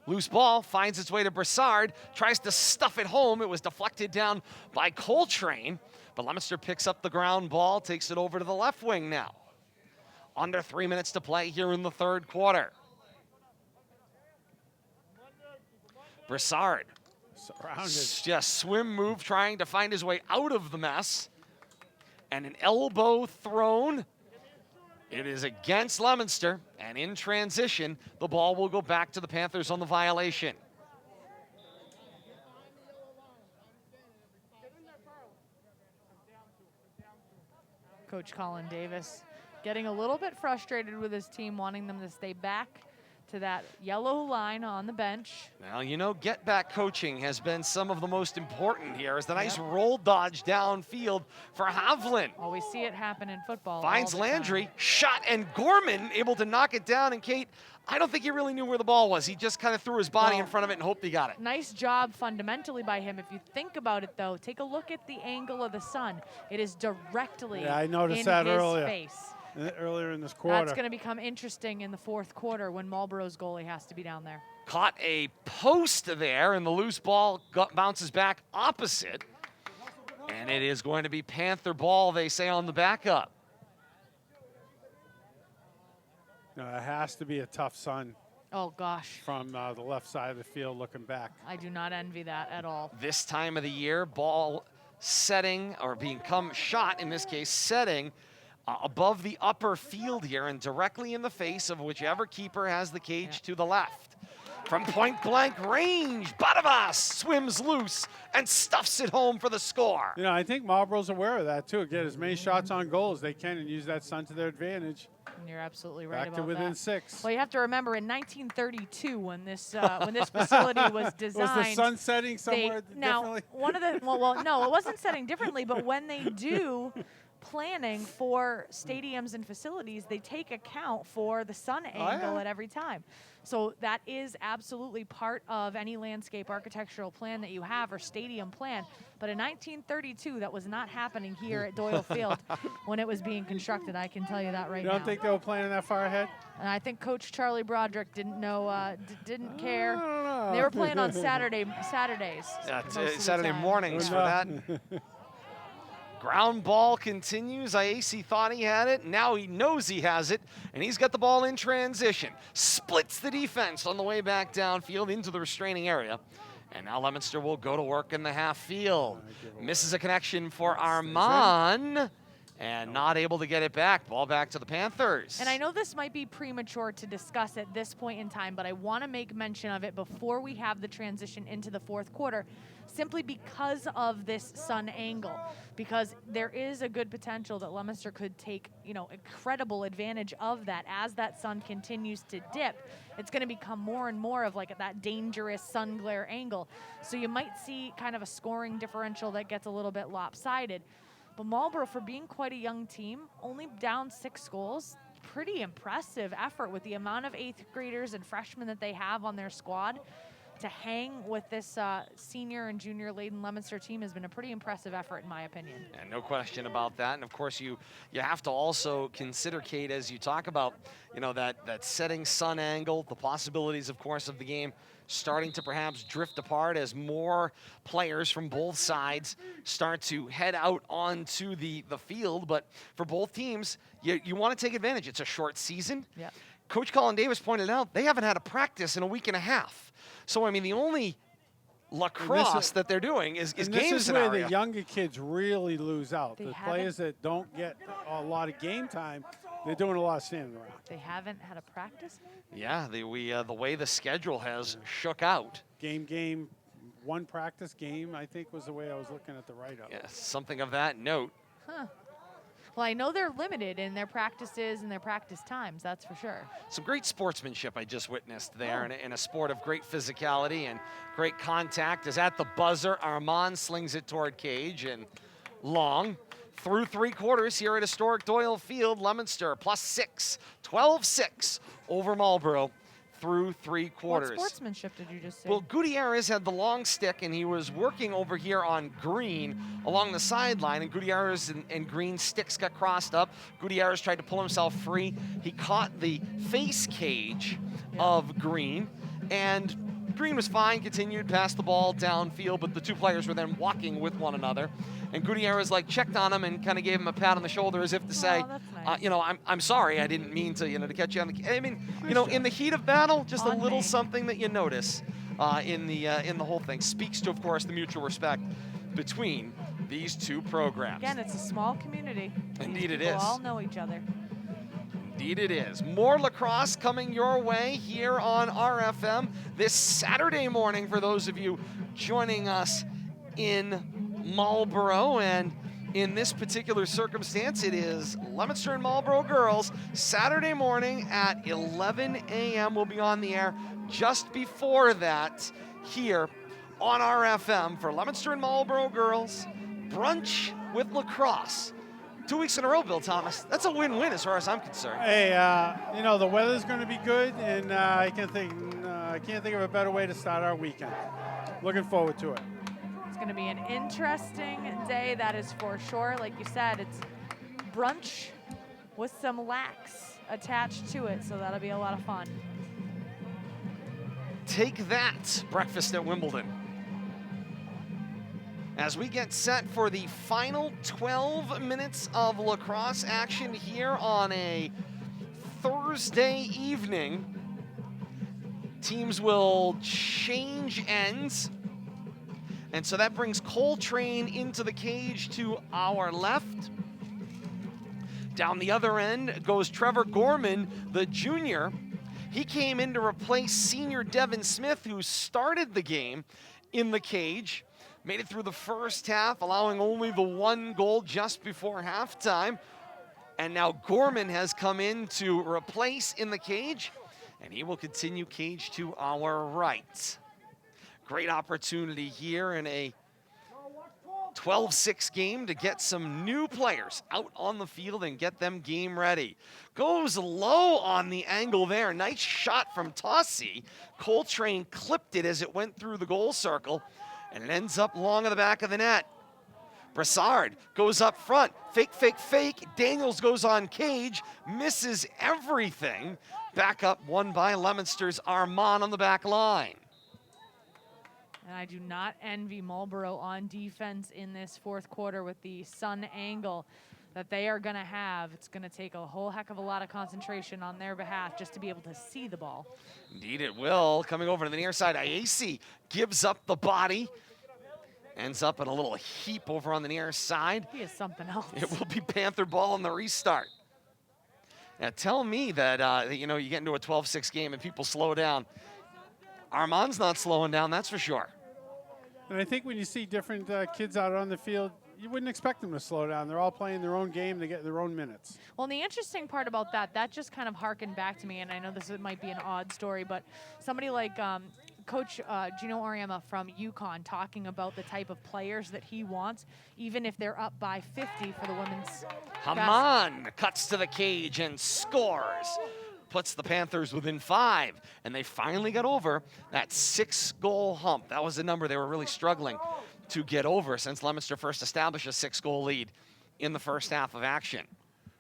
Loose ball finds its way to Brassard, tries to stuff it home. It was deflected down by Coltrane, but Leominster picks up the ground ball, takes it over to the left wing now. Under 3 minutes to play here in the third quarter. Brassard, Surrounded. just swim move, trying to find his way out of the mess. And an elbow thrown. It is against Leominster, and in transition, the ball will go back to the Panthers on the violation. Coach Colin Davis getting a little bit frustrated with his team, wanting them to stay back to that yellow line on the bench. Now, you know, get back coaching has been some of the most important here. As the nice roll dodge downfield for Havlin. Well, we see it happen in football. Finds all the Landry, time. shot, and Gorman able to knock it down. And Kate, I don't think he really knew where the ball was. He just kind of threw his body in front of it and hoped he got it. Nice job fundamentally by him. If you think about it, though, take a look at the angle of the sun. It is directly Yeah, I noticed in that his earlier. face. Earlier in this quarter. That's going to become interesting in the fourth quarter when Marlborough's goalie has to be down there. Caught a post there, and the loose ball bounces back opposite. And it is going to be Panther ball, they say, on the backup. It has to be a tough sun Oh, gosh. from the left side of the field looking back. I do not envy that at all. This time of the year, ball setting, or become shot, in this case, setting above the upper field here and directly in the face of whichever keeper has the cage to the left. From point blank range, Badavas swims loose and stuffs it home for the score. You know, I think Marlborough's aware of that too. Get as many shots on goal as they can and use that sun to their advantage. And you're absolutely right Back about to within that. 6. Well, you have to remember in 1932 when this facility was designed. Was the sun setting they- somewhere now, differently? one of the well, no, it wasn't setting differently, but when they do planning for stadiums and facilities, they take account for the sun angle yeah. at every time. So that is absolutely part of any landscape architectural plan that you have or stadium plan. But in 1932, that was not happening here at Doyle Field when it was being constructed. I can tell you that right You now. don't think they were planning that far ahead? And I think Coach Charlie Broderick didn't know, didn't care. I don't know. They were playing on Saturdays. most of the Saturday time. mornings for that. Ground ball continues. Iasi thought he had it. Now he knows he has it, and he's got the ball in transition. Splits the defense on the way back downfield into the restraining area. And now Leominster will go to work in the half field. Misses a connection for Armand, and not able to get it back. Ball back to the Panthers. And I know this might be premature to discuss at this point in time, but I want to make mention of it before we have the transition into the fourth quarter, simply because of this sun angle. Because there is a good potential that Leominster could take, incredible advantage of that as that sun continues to dip. It's going to become more and more of like that dangerous sun glare angle. So you might see kind of a scoring differential that gets a little bit lopsided. But Marlborough, for being quite a young team, only down 6 goals, pretty impressive effort with the amount of 8th graders and freshmen that they have on their squad to hang with this senior and junior laden Leominster team has been a pretty impressive effort, in my opinion. And no question about that. And of course, you have to also consider, Kate, as you talk about, that setting sun angle, the possibilities, of course, of the game starting to perhaps drift apart as more players from both sides start to head out onto the field. But for both teams, you want to take advantage. It's a short season. Yeah. Coach Colin Davis pointed out they haven't had a practice in a week and a half. So, I mean, the only lacrosse that they're doing is game scenario. This is where the younger kids really lose out. They The players that don't get a lot of game time, they're doing a lot of standing around. They haven't had a practice? Yeah, the way the schedule has shook out. Game, one practice game, I think was the way I was looking at the write-up. Yeah, something of that note. Huh. Well, I know they're limited in their practices and their practice times, that's for sure. Some great sportsmanship I just witnessed there in a sport of great physicality and great contact. As at the buzzer, Armand slings it toward cage and long. Through 3/4 here at historic Doyle Field, Leominster +6, 12-6 over Marlborough through 3/4. What sportsmanship did you just say? Well, Gutierrez had the long stick, and he was working over here on Green along the sideline, and Gutierrez and Green's sticks got crossed up. Gutierrez tried to pull himself free. He caught the face cage of Green, and Green was fine, continued, passed the ball downfield, but the two players were then walking with one another. And Gutierrez checked on him and kind of gave him a pat on the shoulder as if to say, that's nice. I'm sorry, I didn't mean to, to catch you on the. I mean, in the heat of battle, just a little something that you notice in the whole thing speaks to, of course, the mutual respect between these two programs. Again, it's a small community. Indeed, it People is. all know each other. Indeed it is. More lacrosse coming your way here on RFM this Saturday morning for those of you joining us in Marlborough. And in this particular circumstance, it is Leominster and Marlborough girls. Saturday morning at 11 a.m. We'll be on the air just before that here on RFM for Leominster and Marlborough girls. Brunch with lacrosse. 2 weeks in a row, Bill Thomas. That's a win-win as far as I'm concerned. Hey, the weather's going to be good, and I can't think of a better way to start our weekend. Looking forward to it. It's going to be an interesting day, that is for sure. Like you said, it's brunch with some lax attached to it, so that'll be a lot of fun. Take that, breakfast at Wimbledon. As we get set for the final 12 minutes of lacrosse action here on a Thursday evening, teams will change ends. And so that brings Coltrane into the cage to our left. Down the other end goes Trevor Gorman, the junior. He came in to replace senior Devin Smith, who started the game in the cage. Made it through the first half, allowing only the one goal just before halftime. And now Gorman has come in to replace in the cage, and he will continue cage to our right. Great opportunity here in a 12-6 game to get some new players out on the field and get them game ready. Goes low on the angle there. Nice shot from Tossie. Coltrane clipped it as it went through the goal circle, and it ends up long in the back of the net. Brassard goes up front. Fake, fake, fake. Daniels goes on cage. Misses everything. Back up won by Leominster's Armand on the back line. And I do not envy Marlborough on defense in this fourth quarter with the sun angle that they are going to have. It's going to take a whole heck of a lot of concentration on their behalf just to be able to see the ball. Indeed it will. Coming over to the near side, Iaci gives up the body. Ends up in a little heap over on the near side. He is something else. It will be Panther ball on the restart. Now tell me that, you get into a 12-6 game and people slow down. Armand's not slowing down, that's for sure. And I think when you see different kids out on the field, you wouldn't expect them to slow down. They're all playing their own game. They get their own minutes. Well, and the interesting part about that just kind of harkened back to me, and I know this might be an odd story, but somebody like Coach Gino Oriema from UConn talking about the type of players that he wants, even if they're up by 50 for the women's Haman cuts to the cage and scores. puts the Panthers within 5, and they finally got over that 6-goal hump. That was a number they were really struggling to get over since Leominster first established a 6-goal lead in the first half of action.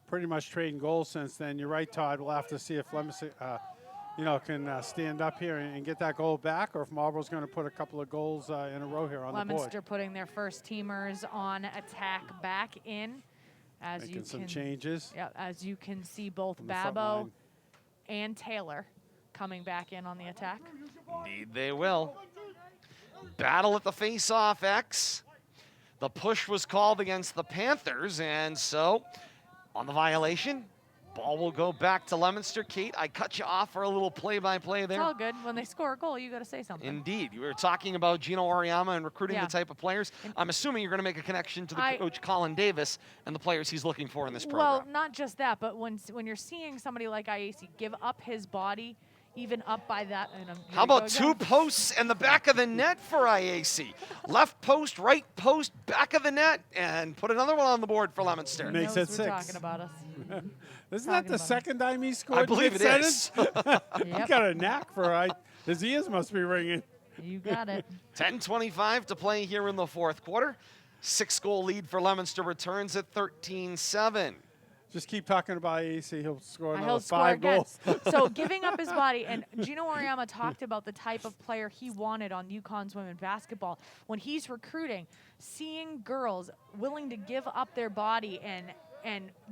Pretty much trading goals since then. You're right, Todd. We'll have to see if Leominster, can stand up here and get that goal back, or if Marlborough's going to put a couple of goals in a row here on the board. Leominster putting their first teamers on attack back in. As Making you some can, changes. Yeah, as you can see, both On the front Babbo line. and Taylor coming back in on the attack. Indeed they will. Battle at the face-off X. The push was called against the Panthers, and so on the violation, ball will go back to Leominster. Kate, I cut you off for a little play-by-play there. It's all good. When they score a goal, you got to say something. Indeed. You were talking about Gino Oriama and recruiting Yeah. the type of players. I'm assuming you're going to make a connection to the coach Colin Davis and the players he's looking for in this program. Well, not just that, but when you're seeing somebody like IAC give up his body, even up by that. How about 2 posts and the back of the net for IAC? Left post, right post, back of the net, and put another one on the board for Leominster. Makes knows it we're 6. talking about us. Isn't that the about second time he scored? I believe it is. He Yep, got a knack for it. His ears must be ringing. you got it. 10:25 to play here in the fourth quarter. 6-goal lead for Leominster returns at 13-7. Just keep talking about AAC. He'll score another He'll score 5 again. goals. So giving up his body, and Gino Oriama talked about the type of player he wanted on UConn's women basketball. When he's recruiting, seeing girls willing to give up their body and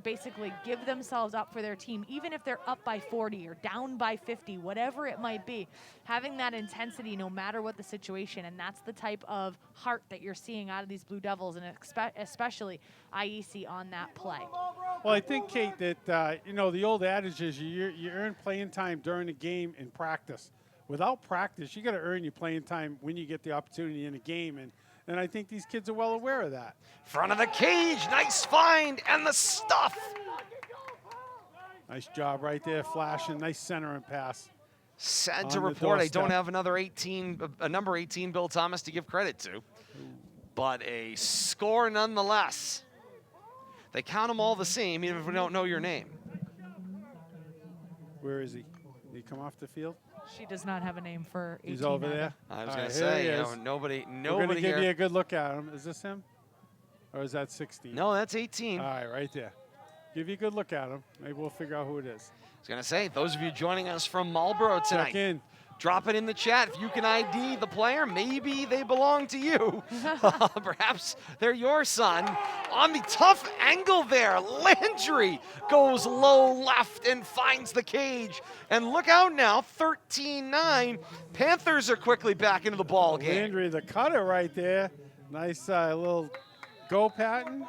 basically give themselves up for their team, even if they're up by 40 or down by 50, whatever it might be, having that intensity no matter what the situation, and that's the type of heart that you're seeing out of these Blue Devils, and especially IEC on that play. Well, I think, Kate, that, the old adage is you earn playing time during the game in practice. Without practice, you got to earn your playing time when you get the opportunity in a game, and I think these kids are well aware of that. Front of the cage, nice find, and the stuff. Nice job right there, flashing. Nice centering pass. Sad On to the report, I don't doorstep. have a number 18 Bill Thomas to give credit to, but a score nonetheless. They count them all the same, even if we don't know your name. Where is he? Did he come off the field? She does not have a name for 18. He's over either. there. I was All going right, to here say, he you is. know, nobody We're going to give here. you a good look at him. Is this him? Or is that 16? No, that's 18. All right, right there. Give you a good look at him. Maybe we'll figure out who it is. I was going to say, those of you joining us from Marlborough tonight, Check in. drop it in the chat. If you can ID the player, maybe they belong to you. Perhaps they're your son. On the tough angle there, Landry goes low left and finds the cage. And look out now, 13-9. Panthers are quickly back into the ball game. Landry, the cutter right there. Nice little go pattern.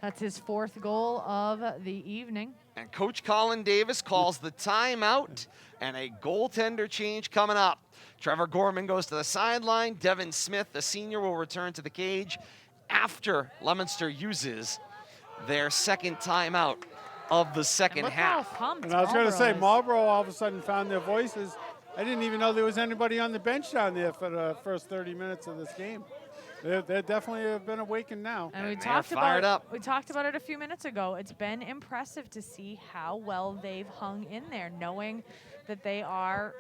That's his 4th goal of the evening. And Coach Colin Davis calls the timeout and a goaltender change coming up. Trevor Gorman goes to the sideline. Devin Smith, the senior, will return to the cage after Leominster uses their second timeout of the second Look half. how pumped And I was going to say, is. Marlborough all of a sudden found their voices. I didn't even know there was anybody on the bench down there for the first 30 minutes of this game. They're definitely have been awakened now. And we And they're talked fired about up. we talked about it a few minutes ago. It's been impressive to see how well they've hung in there, knowing that they are,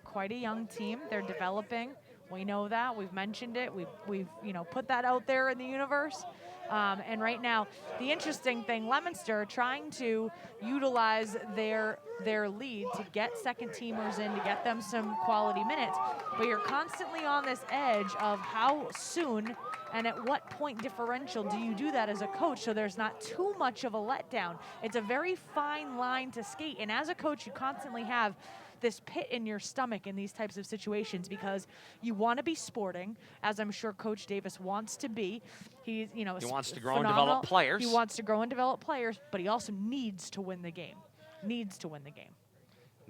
quite a young team. They're developing. We know that. We've mentioned it. We've put that out there in the universe. And right now, the interesting thing, Leominster trying to utilize their lead to get second teamers in, to get them some quality minutes. But you're constantly on this edge of how soon and at what point differential do you do that as a coach so there's not too much of a letdown. It's a very fine line to skate. And as a coach, you constantly have this pit in your stomach in these types of situations because you want to be sporting, as I'm sure Coach Davis wants to be. He wants to grow and develop players. He wants to grow and develop players, but he also needs to win the game.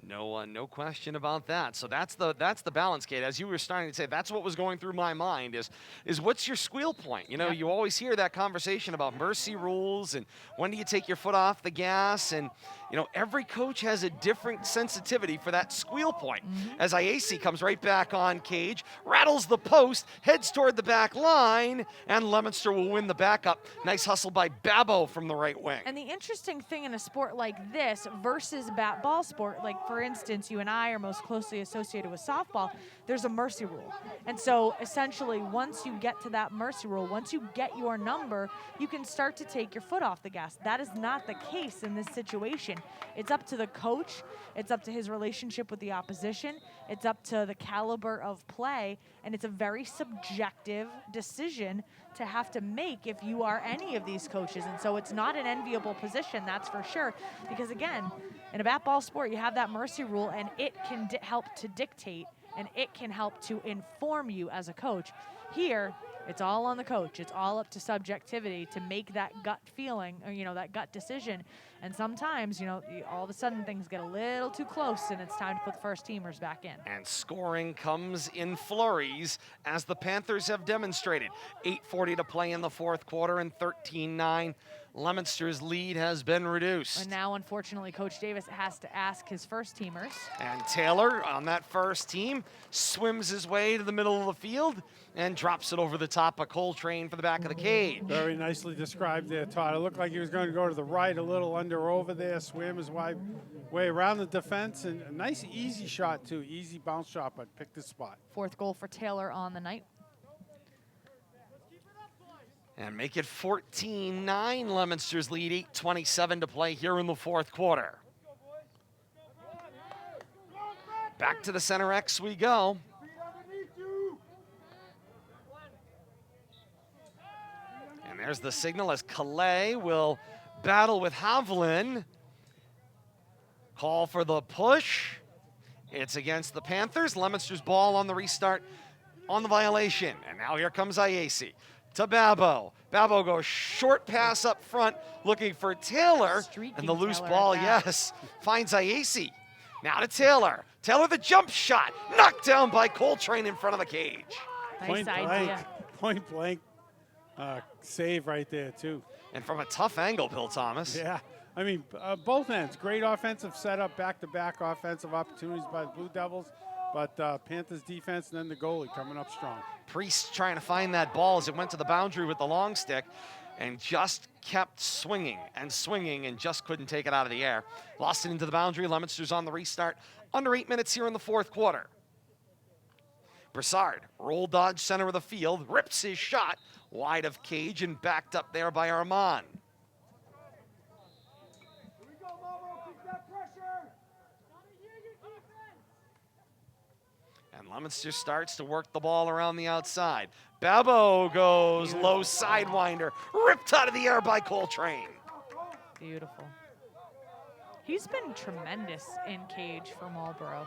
No question about that. So that's the balance, Kate. As you were starting to say, that's what was going through my mind is what's your squeal point? You always hear that conversation about mercy rules and when do you take your foot off the gas, and every coach has a different sensitivity for that squeal point. As IAC comes right back on Cage, rattles the post, heads toward the back line, and Leominster will win the backup. Nice hustle by Babo from the right wing. And the interesting thing in a sport like this versus bat ball sport, like for instance, you and I are most closely associated with softball, there's a mercy rule. And so essentially, once you get to that mercy rule, once you get your number, you can start to take your foot off the gas. That is not the case in this situation. It's up to the coach. It's up to his relationship with the opposition. It's up to the caliber of play. And it's a very subjective decision to have to make if you are any of these coaches. And so it's not an enviable position, that's for sure. Because again, in a bat ball sport, you have that mercy rule, and it can help to dictate, and it can help to inform you as a coach. Here, it's all on the coach. It's all up to subjectivity to make that gut feeling, or, that gut decision. And sometimes, all of a sudden things get a little too close, and it's time to put the first teamers back in. And scoring comes in flurries, as the Panthers have demonstrated. 8:40 to play in the fourth quarter, and 13-9. Leominster's lead has been reduced. And now, unfortunately, Coach Davis has to ask his first teamers. And Taylor, on that first team, swims his way to the middle of the field and drops it over the top of Coltrane for the back of the cage. Very nicely described there, Todd. It looked like he was going to go to the right, a little under over there, swim his way around the defense, and a nice easy shot too, easy bounce shot, but picked his spot. Fourth goal for Taylor on the night. And make it 14-9, Leominster's lead, 8:27 to play here in the fourth quarter. Back to the center X we go. And there's the signal as Calais will battle with Havlin. Call for the push. It's against the Panthers. Leominster's ball on the restart on the violation. And now here comes IAC. To Babo. Babo goes short pass up front, looking for Taylor. And the loose Taylor ball, at that. yes, finds IAC. Now to Taylor. Taylor the jump shot. Knocked down by Coltrane in front of the cage. Nice idea. Point blank save right there too. And from a tough angle, Bill Thomas. Yeah, I mean, both ends. Great offensive setup, back-to-back offensive opportunities by the Blue Devils. But Panthers defense and then the goalie coming up strong. Priest trying to find that ball as it went to the boundary with the long stick and just kept swinging and just couldn't take it out of the air. Lost it into the boundary. Leominster's on the restart. Under 8 minutes here in the fourth quarter. Broussard, roll dodge center of the field, rips his shot wide of cage and backed up there by Armand. Here we go, Marlborough, keep that pressure. And Leominster starts to work the ball around the outside. Babo goes low sidewinder, ripped out of the air by Coltrane. Beautiful. He's been tremendous in cage for Marlborough.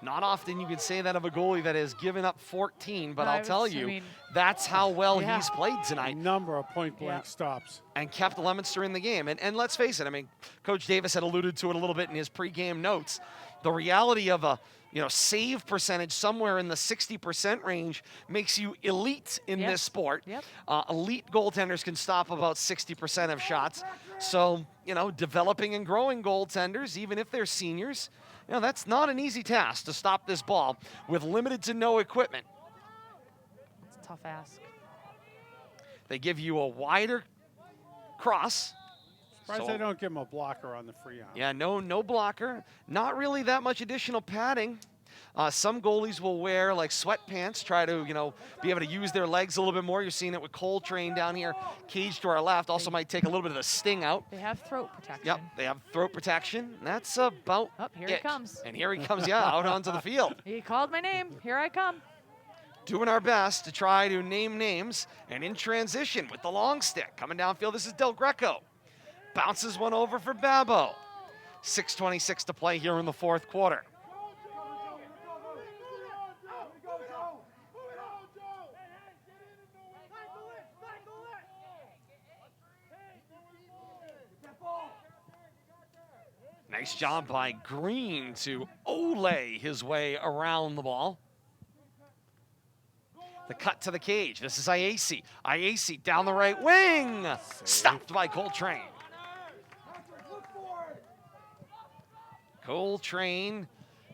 Not often you can say that of a goalie that has given up 14, but I'll tell you, I mean, that's how well yeah. he's played tonight. Number of point-blank stops. And kept Leominster in the game. And let's face it, I mean, Coach Davis had alluded to it a little bit in his pregame notes. The reality of a save percentage somewhere in the 60% range makes you elite in this sport. Yep. Elite goaltenders can stop about 60% of shots. So, developing and growing goaltenders, even if they're seniors, that's not an easy task to stop this ball with limited to no equipment. It's a tough ask. They give you a wider cross. Surprised they don't give him a blocker on the free arm. Yeah, no blocker. Not really that much additional padding. Some goalies will wear like sweatpants, try to, be able to use their legs a little bit more. You're seeing it with Coltrane down here, cage to our left. Also might take a little bit of the sting out. They have throat protection. Yep, they have throat protection. That's about Here it. he comes. And here he comes, out onto the field. He called my name. Here I come. Doing our best to try to name names. And in transition with the long stick. Coming downfield, this is Del Greco. Bounces one over for Babo. 6:26 to play here in the fourth quarter. Nice job by Green to Ole his way around the ball. The cut to the cage. This is IAC. IAC down the right wing. Stopped by Coltrane. Coltrane,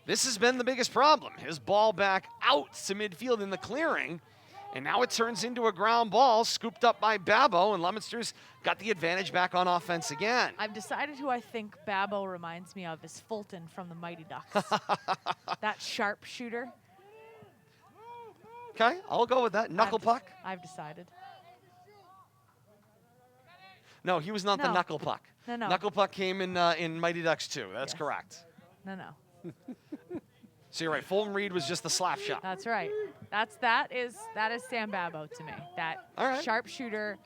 this has been the biggest problem. His ball back out to midfield in the clearing, and now it turns into a ground ball scooped up by Babbo, and Leominster's got the advantage back on offense again. I've decided who I think Babbo reminds me of is Fulton from the Mighty Ducks. That sharpshooter. Okay, I'll go with that. Knuckle puck? I've decided. No, he was not the No. knuckle puck. No. Knuckle puck came in Mighty Ducks 2. That's Yes. correct. No. So you're right. Fulton Reed was just the slap shot. That's right. That is Sam Babbo to me. That All right. sharpshooter,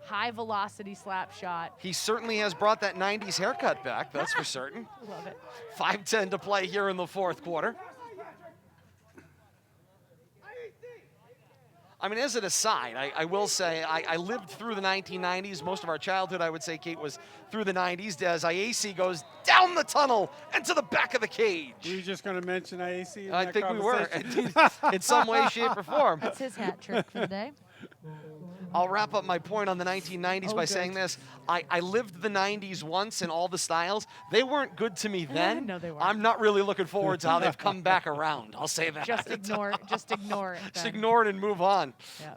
high velocity slap shot. He certainly has brought that 90s haircut back, that's for certain. Love it. 5:10 to play here in the fourth quarter. I mean, as an aside, I will say I lived through the 1990s. Most of our childhood, I would say, Kate, was through the 90s as IAC goes down the tunnel and to the back of the cage. Were you just going to mention IAC in I that think we were, conversation? in some way, shape, or form. That's his hat trick for the day. I'll wrap up my point on the 1990s by good. saying this. I lived the 90s once in all the styles. They weren't good to me then. No, they weren't. I'm not really looking forward to how they've come back around. I'll say that. Just ignore it. Just ignore it. Just Ben. ignore it and move on. Yeah.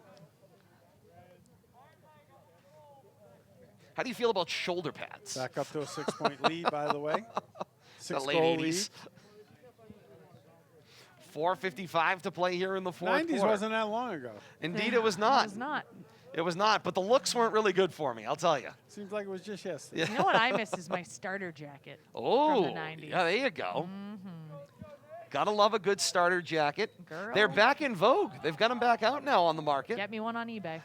How do you feel about shoulder pads? Back up to a 6-point lead, by the way. The 6-goal late lead. 80s. 4:55 to play here in the fourth 90s quarter. wasn't that long ago. Indeed, it was not. It was not. It was not. But the looks weren't really good for me, I'll tell you. Seems like it was just yesterday. Yeah. You know what I miss is my starter jacket. Oh, from the 90s. yeah, there you go. Gotta love a good starter jacket. Girl. They're back in vogue. They've got them back out now on the market. Get me one on eBay.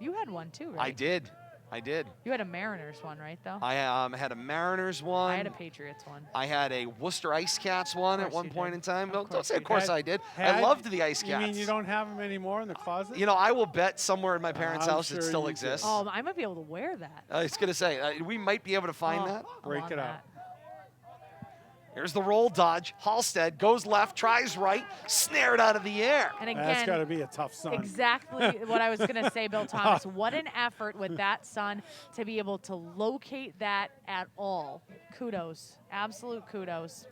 You had one too, right? I did. You had a Mariners one, right, though? I had a Mariners one. I had a Patriots one. I had a Worcester Ice Cats one at course one you point did. in time. Of Don't course say, of you course Had- I did. I had- loved the Ice You Cats. mean you don't have them anymore in the closet? You know, I will bet somewhere in my parents' I'm house it sure still you do. exists. Oh, I might be able to wear that. I was going to say, we might be able to find Oh, that. I Break want it out. that. Here's the roll dodge. Halstead goes left, tries right, snared out of the air. And That's got to again, be a tough son. exactly what I was going to say, Bill Thomas. What an effort with that son to be able to locate that at all. Kudos. Absolute kudos.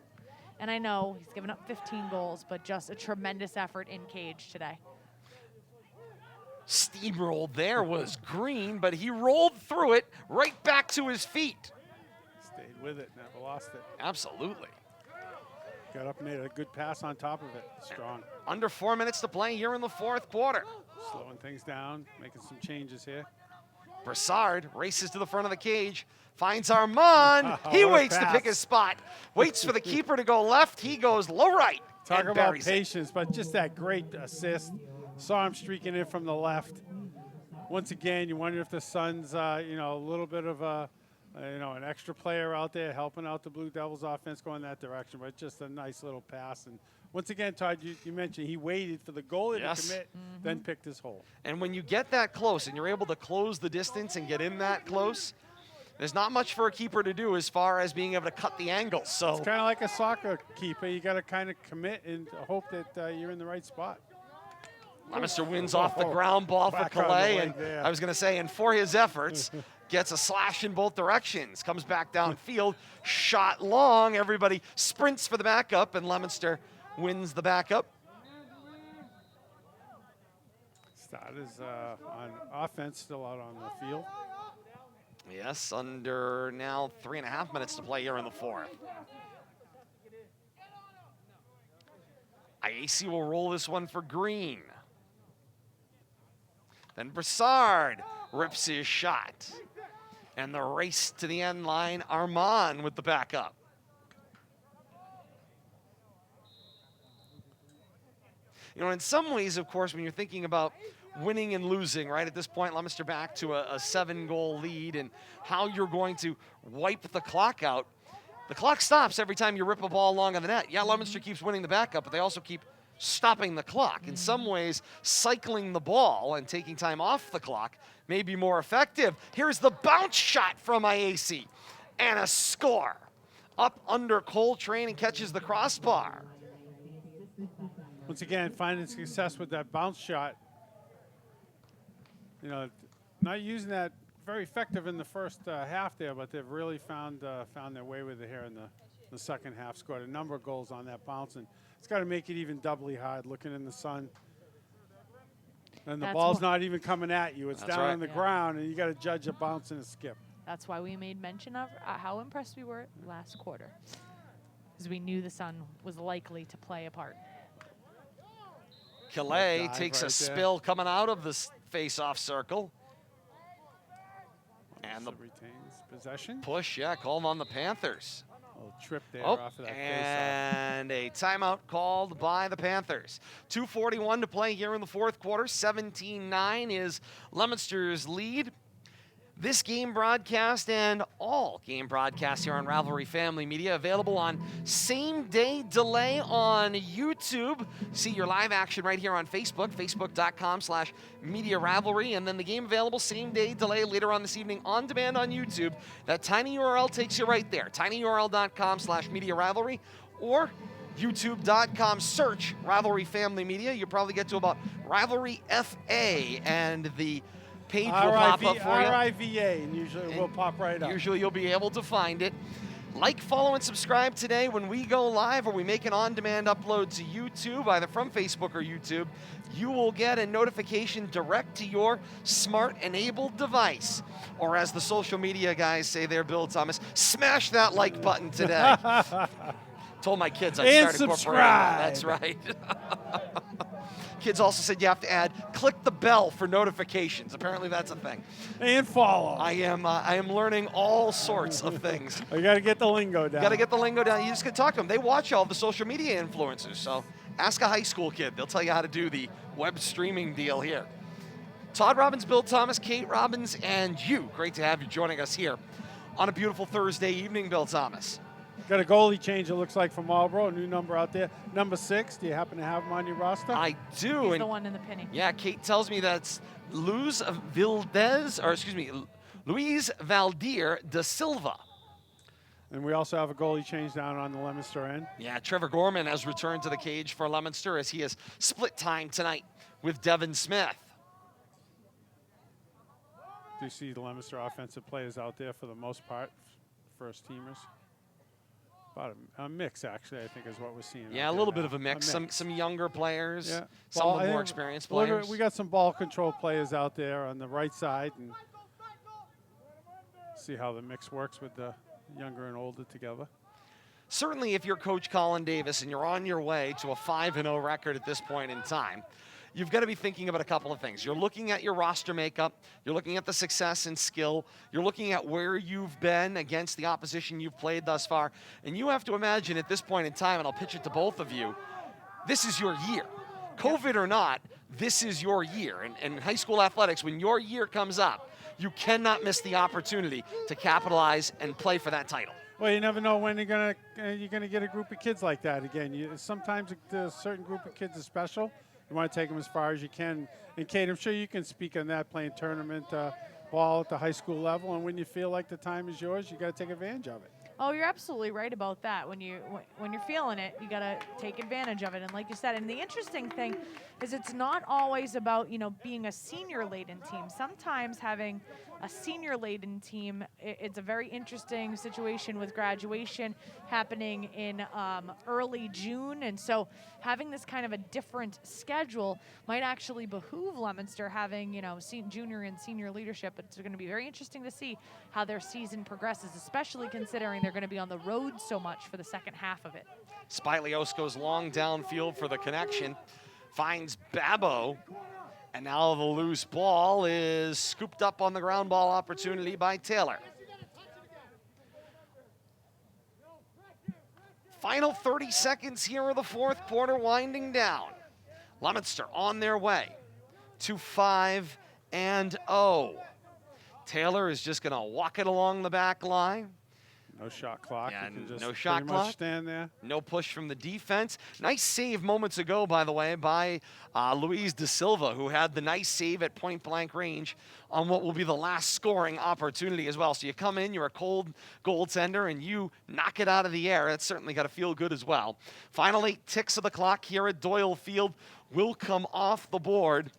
And I know he's given up 15 goals, but just a tremendous effort in cage today. Steamrolled there was Green, but he rolled through it right back to his feet. Stayed with it, never lost it. Absolutely. Got up and made a good pass on top of it. Strong. Under 4 minutes to play here in the fourth quarter. Slowing things down, making some changes here. Brassard races to the front of the cage, finds Armand. He What a waits to pass. pick his spot. Waits for the keeper to go left. He goes low right. Talk and about buries it. patience, but just that great assist. Saw him streaking in from the left. Once again, you wonder if the Suns, a little bit of an extra player out there helping out the Blue Devils offense going that direction, but just a nice little pass. And once again, Todd, you mentioned he waited for the goalie Yes. to commit, then picked his hole. And when you get that close and you're able to close the distance and get in that close, there's not much for a keeper to do as far as being able to cut the angle. So It's kind of like a soccer keeper. You got to kind of commit and hope that you're in the right spot. Leominster wins off the ground ball for Back on the Calais, leg and there. I was going to say, and for his efforts, gets a slash in both directions. Comes back downfield, shot long. Everybody sprints for the backup, and Leominster wins the backup. Stott is on offense, still out on the field. Yes, under now 3.5 minutes to play here in the fourth. IAC will roll this one for Green. Then Brassard rips his shot. And the race to the end line, Armand with the backup. You know, in some ways, of course, when you're thinking about winning and losing, right, at this point, Leominster back to a 7-goal lead, and how you're going to wipe the clock out. The clock stops every time you rip a ball along on the net. Yeah, Leominster keeps winning the backup, but they also keep stopping the clock. In some ways, cycling the ball and taking time off the clock may be more effective. Here's the bounce shot from IAC, and a score. Up under Coltrane and catches the crossbar. Once again, finding success with that bounce shot. You know, not using that very effective in the first half there, but they've really found their way with it here in the second half. Scored a number of goals on that bounce, and it's got to make it even doubly hard looking in the sun. And the ball's not even coming at you. It's down on the ground, and you got to judge a bounce and a skip. That's why we made mention of how impressed we were last quarter, because we knew the sun was likely to play a part. Calais takes a spill coming out of the face-off circle. And the retains possession. Push, called on the Panthers. A little trip there off of that and a timeout called by the Panthers. 2:41 to play here in the fourth quarter. 17-9 is Leominster's lead. This game broadcast and all game broadcasts here on Rivalry Family Media available on same-day delay on YouTube. See your live action right here on Facebook, facebook.com/Media Rivalry, and then the game available same-day delay later on this evening on demand on YouTube. That tiny URL takes you right there, tinyurl.com/Media Rivalry, or youtube.com, search Rivalry Family Media. You'll probably get to about Rivalry FA, and the page will pop up for you. RIVA, and usually it will pop right up. Usually you'll be able to find it. Like, follow, and subscribe today when we go live or we make an on-demand upload to YouTube, either from Facebook or YouTube. You will get a notification direct to your smart-enabled device. Or as the social media guys say there, Bill Thomas, smash that like button today. Told my kids I'd start incorporating that. That's right. Kids also said you have to click the bell for notifications. Apparently that's a thing. And follow. I am learning all sorts of things. You got to get the lingo down. Got to get the lingo down. You just got to talk to them. They watch all the social media influencers. So ask a high school kid. They'll tell you how to do the web streaming deal here. Todd Robbins, Bill Thomas, Kate Robbins, and you. Great to have you joining us here on a beautiful Thursday evening, Bill Thomas. Got a goalie change, it looks like, for Marlborough. A new number out there. Number 6. Do you happen to have him on your roster? I do. He's the one in the penny. Yeah, Kate tells me that's Luis Valdir da Silva. And we also have a goalie change down on the Leominster end. Yeah, Trevor Gorman has returned to the cage for Leominster as he has split time tonight with Devin Smith. Do you see the Leominster offensive players out there for the most part, first teamers? About a mix, actually, I think is what we're seeing. Yeah, a little bit of a mix. Some younger players, some of the more experienced players. We got some ball control players out there on the right side, and see how the mix works with the younger and older together. Certainly, if you're Coach Colin Davis and you're on your way to a 5-0 record at this point in time, you've got to be thinking about a couple of things. You're looking at your roster makeup. You're looking at the success and skill. You're looking at where you've been against the opposition you've played thus far. And you have to imagine at this point in time, and I'll pitch it to both of you, this is your year. COVID or not, this is your year. And in high school athletics, when your year comes up, you cannot miss the opportunity to capitalize and play for that title. Well, you never know when you're gonna get a group of kids like that again. Sometimes a certain group of kids is special. You want to take them as far as you can. And Kate, I'm sure you can speak on that, playing tournament ball at the high school level. And when you feel like the time is yours, you got to take advantage of it. Oh, you're absolutely right about that. When you're feeling it, you got to take advantage of it. And like you said, and the interesting thing is it's not always about, being a senior-laden team. Sometimes having a senior-laden team, it's a very interesting situation with graduation happening in early June. And so having this kind of a different schedule might actually behoove Leominster having, junior and senior leadership. It's going to be very interesting to see how their season progresses, especially considering they're going to be on the road so much for the second half of it. Spilios goes long downfield for the connection, finds Babbo, and now the loose ball is scooped up on the ground ball opportunity by Taylor. Final 30 seconds here of the fourth quarter winding down. Leominster on their way to 5-0. Taylor is just going to walk it along the back line. No shot clock. Yeah, you can just no shot pretty clock. much stand there. No push from the defense. Nice save moments ago, by the way, by Luis da Silva, who had the nice save at point-blank range on what will be the last scoring opportunity as well. So you come in, you're a cold goaltender, and you knock it out of the air. That's certainly got to feel good as well. Final 8 ticks of the clock here at Doyle Field will come off the board,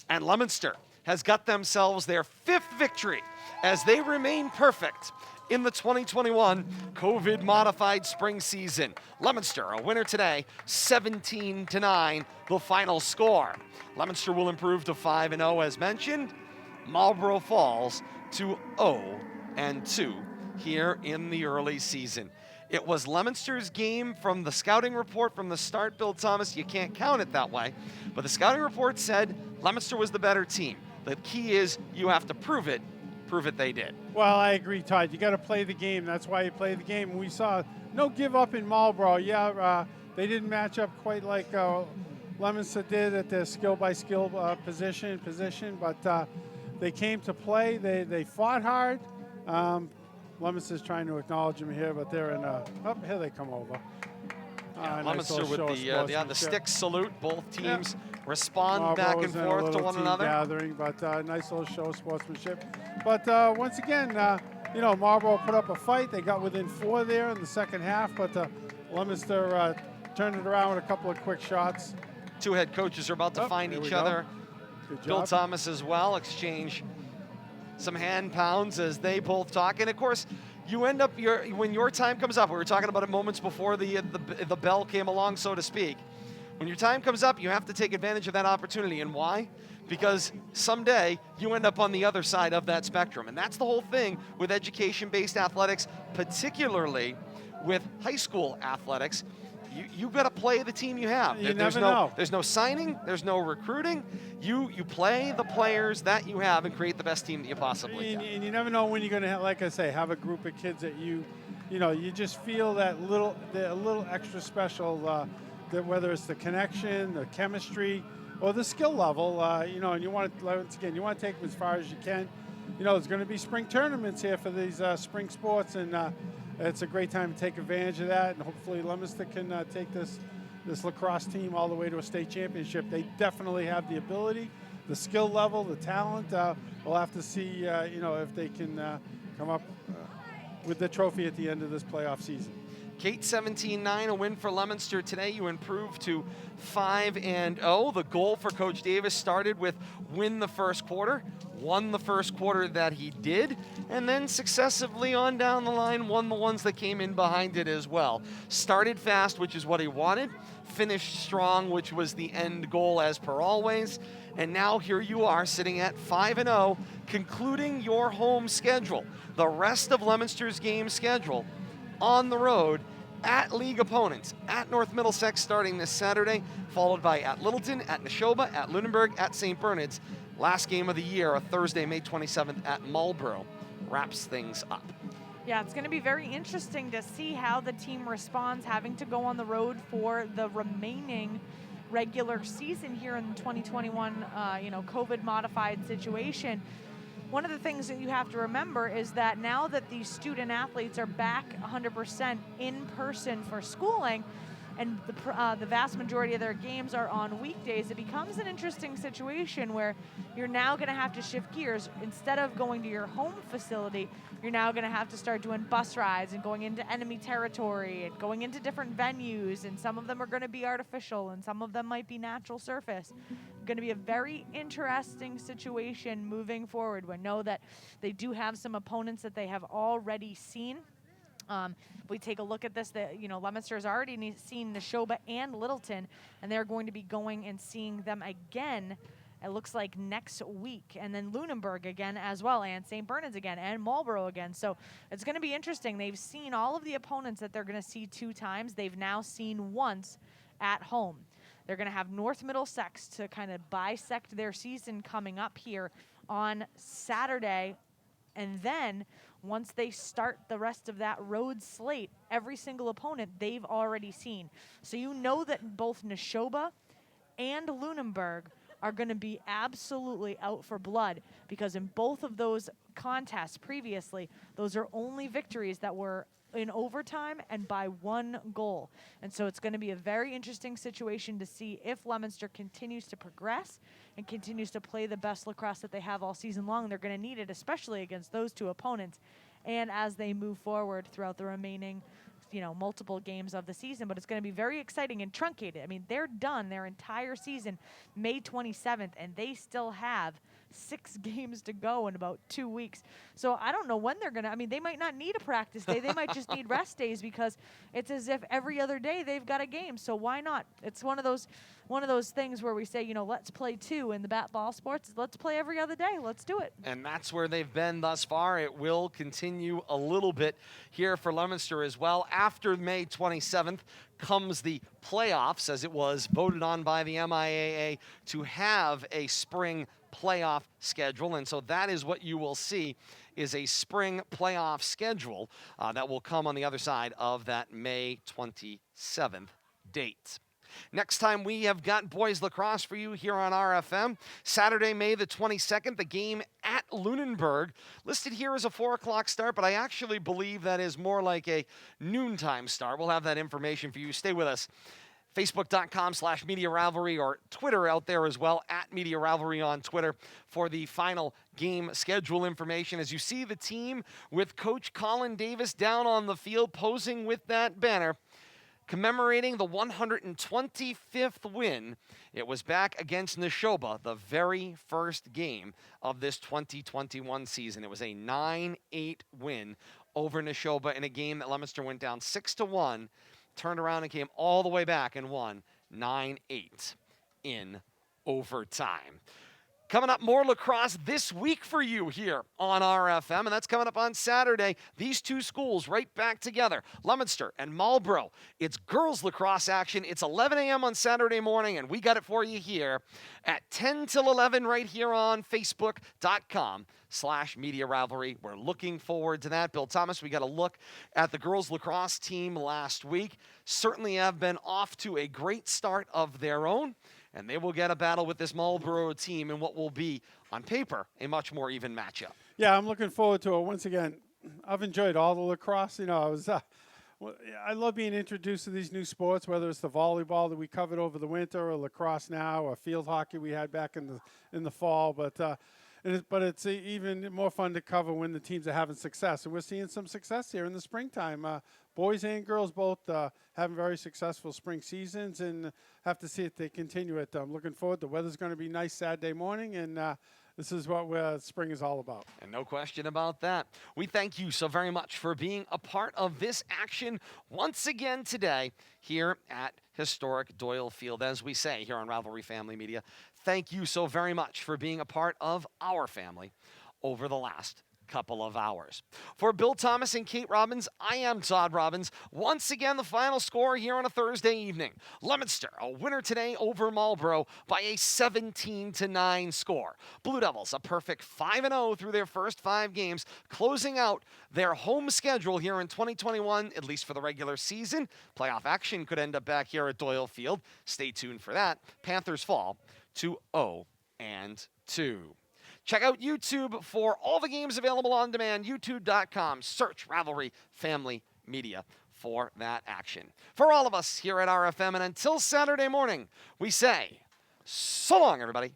and Leominster has got themselves their 5th victory as they remain perfect in the 2021 COVID-modified spring season. Leominster, a winner today, 17-9, the final score. Leominster will improve to 5-0 as mentioned. Marlborough falls to 0-2 here in the early season. It was Leominster's game from the scouting report from the start, Bill Thomas. You can't count it that way. But the scouting report said Leominster was the better team. The key is you have to prove it. Prove it they did. Well, I agree, Todd. You got to play the game. That's why you play the game. We saw no give up in Marlborough. Yeah, they didn't match up quite like Leominster did at their skill-by-skill position, but they came to play. They fought hard. Leominster's trying to acknowledge them here, but they're in a, oh, here they come over. Leominster with the stick salute. Both teams respond Marlborough's back and in a forth to little one team another. gathering, but nice little show of sportsmanship. But once again, Marlborough put up a fight. They got within 4 there in the second half, but Leominster turned it around with a couple of quick shots. Two head coaches are about to find each other. Good Bill job. Thomas as well, exchange some hand pounds as they both talk. And of course, you end up when your time comes up. We were talking about it moments before the bell came along, so to speak. When your time comes up, you have to take advantage of that opportunity. And why? Because someday you end up on the other side of that spectrum. And that's the whole thing with education-based athletics, particularly with high school athletics. You've got to play the team you have. You never know. There's no signing. There's no recruiting. You play the players that you have and create the best team that you possibly can. And you never know when you're going to, like I say, have a group of kids that you just feel that a little extra special, that whether it's the connection, the chemistry, or the skill level, and you want to, once again, you want to take them as far as you can. There's going to be spring tournaments here for these spring sports, and it's a great time to take advantage of that, and hopefully Leominster can take this lacrosse team all the way to a state championship. They definitely have the ability, the skill level, the talent. We'll have to see, if they can come up with the trophy at the end of this playoff season. Kate 17-9, a win for Leominster today. You improve to 5-0. The goal for Coach Davis started with win the first quarter, won the first quarter that he did, and then successively on down the line won the ones that came in behind it as well. Started fast, which is what he wanted, finished strong, which was the end goal as per always, and now here you are sitting at 5-0, concluding your home schedule. The rest of Leominster's game schedule on the road at league opponents, at North Middlesex starting this Saturday, followed by at Littleton, at Neshoba, at Lunenburg, at St. Bernard's. Last game of the year, a Thursday, May 27th at Marlborough, wraps things up. Yeah, it's going to be very interesting to see how the team responds having to go on the road for the remaining regular season here in the 2021, COVID-modified situation. One of the things that you have to remember is that now that these student athletes are back 100% in person for schooling, and the vast majority of their games are on weekdays, it becomes an interesting situation where you're now going to have to shift gears. Instead of going to your home facility, you're now going to have to start doing bus rides and going into enemy territory and going into different venues, and some of them are going to be artificial and some of them might be natural surface. Going to be a very interesting situation moving forward. We know that they do have some opponents that they have already seen. If we take a look at this, Leominster has already seen Neshoba and Littleton, and they're going to be going and seeing them again, it looks like next week, and then Lunenburg again as well, and St. Bernard's again, and Marlborough again. So it's going to be interesting. They've seen all of the opponents that they're going to see 2 times. They've now seen once at home. They're going to have North Middlesex to kind of bisect their season coming up here on Saturday, and then once they start the rest of that road slate, every single opponent they've already seen. So you know that both Neshoba and Lunenburg are going to be absolutely out for blood, because in both of those contests previously, those are only victories that were in overtime and by 1 goal. And so it's going to be a very interesting situation to see if Leominster continues to progress and continues to play the best lacrosse that they have all season long. They're going to need it, especially against those 2 opponents, and as they move forward throughout the remaining multiple games of the season. But it's going to be very exciting and truncated. I mean, they're done their entire season May 27th, and they still have 6 games to go in about 2 weeks. So I don't know when they're going to, I mean, they might not need a practice day. They might just need rest days because it's as if every other day they've got a game. So why not? It's one of those things where we say, you know, let's play 2 in the bat ball sports. Let's play every other day. Let's do it. And that's where they've been thus far. It will continue a little bit here for Leominster as well. After May 27th comes the playoffs, as it was voted on by the MIAA to have a spring playoff schedule. And so that is what you will see, is a spring playoff schedule that will come on the other side of that May 27th date. Next time we have got boys lacrosse for you here on RFM. Saturday, May the 22nd, the game at Lunenburg. Listed here as a 4 o'clock start, but I actually believe that is more like a noontime start. We'll have that information for you. Stay with us. Facebook.com/Media Rivalry, or Twitter out there as well, @Media Rivalry on Twitter, for the final game schedule information. As you see the team with Coach Colin Davis down on the field posing with that banner, commemorating the 125th win. It was back against Neshoba, the very first game of this 2021 season. It was a 9-8 win over Neshoba in a game that Leominster went down 6-1, turned around and came all the way back and won 9-8 in overtime. Coming up, more lacrosse this week for you here on RFM, and that's coming up on Saturday. These two schools right back together, Leominster and Marlborough. It's girls lacrosse action. It's 11 a.m. on Saturday morning, and we got it for you here at 10 till 11 right here on Facebook.com/Media Rivalry. We're looking forward to that. Bill Thomas, we got a look at the girls lacrosse team last week. Certainly have been off to a great start of their own, and they will get a battle with this Marlborough team in what will be, on paper, a much more even matchup. Yeah, I'm looking forward to it. Once again, I've enjoyed all the lacrosse. You know, I love being introduced to these new sports, whether it's the volleyball that we covered over the winter, or lacrosse now, or field hockey we had back in the fall. But it's even more fun to cover when the teams are having success, and we're seeing some success here in the springtime. Boys and girls both having very successful spring seasons, and have to see if they continue it. I'm looking forward. The weather's going to be nice Saturday morning, and this is what spring is all about. And no question about that. We thank you so very much for being a part of this action once again today here at historic Doyle Field. As we say here on Rivalry Family Media, thank you so very much for being a part of our family over the last couple of hours. For Bill Thomas and Kate Robbins, I am Todd Robbins. Once again, the final score here on a Thursday evening. Leominster, a winner today over Marlborough by a 17-9 score. Blue Devils, a perfect 5-0 through their first 5 games, closing out their home schedule here in 2021, at least for the regular season. Playoff action could end up back here at Doyle Field. Stay tuned for that. Panthers fall to 0-2. Check out YouTube for all the games available on demand, youtube.com. Search Rivalry Family Media for that action. For all of us here at RFM, and until Saturday morning, we say, so long, everybody.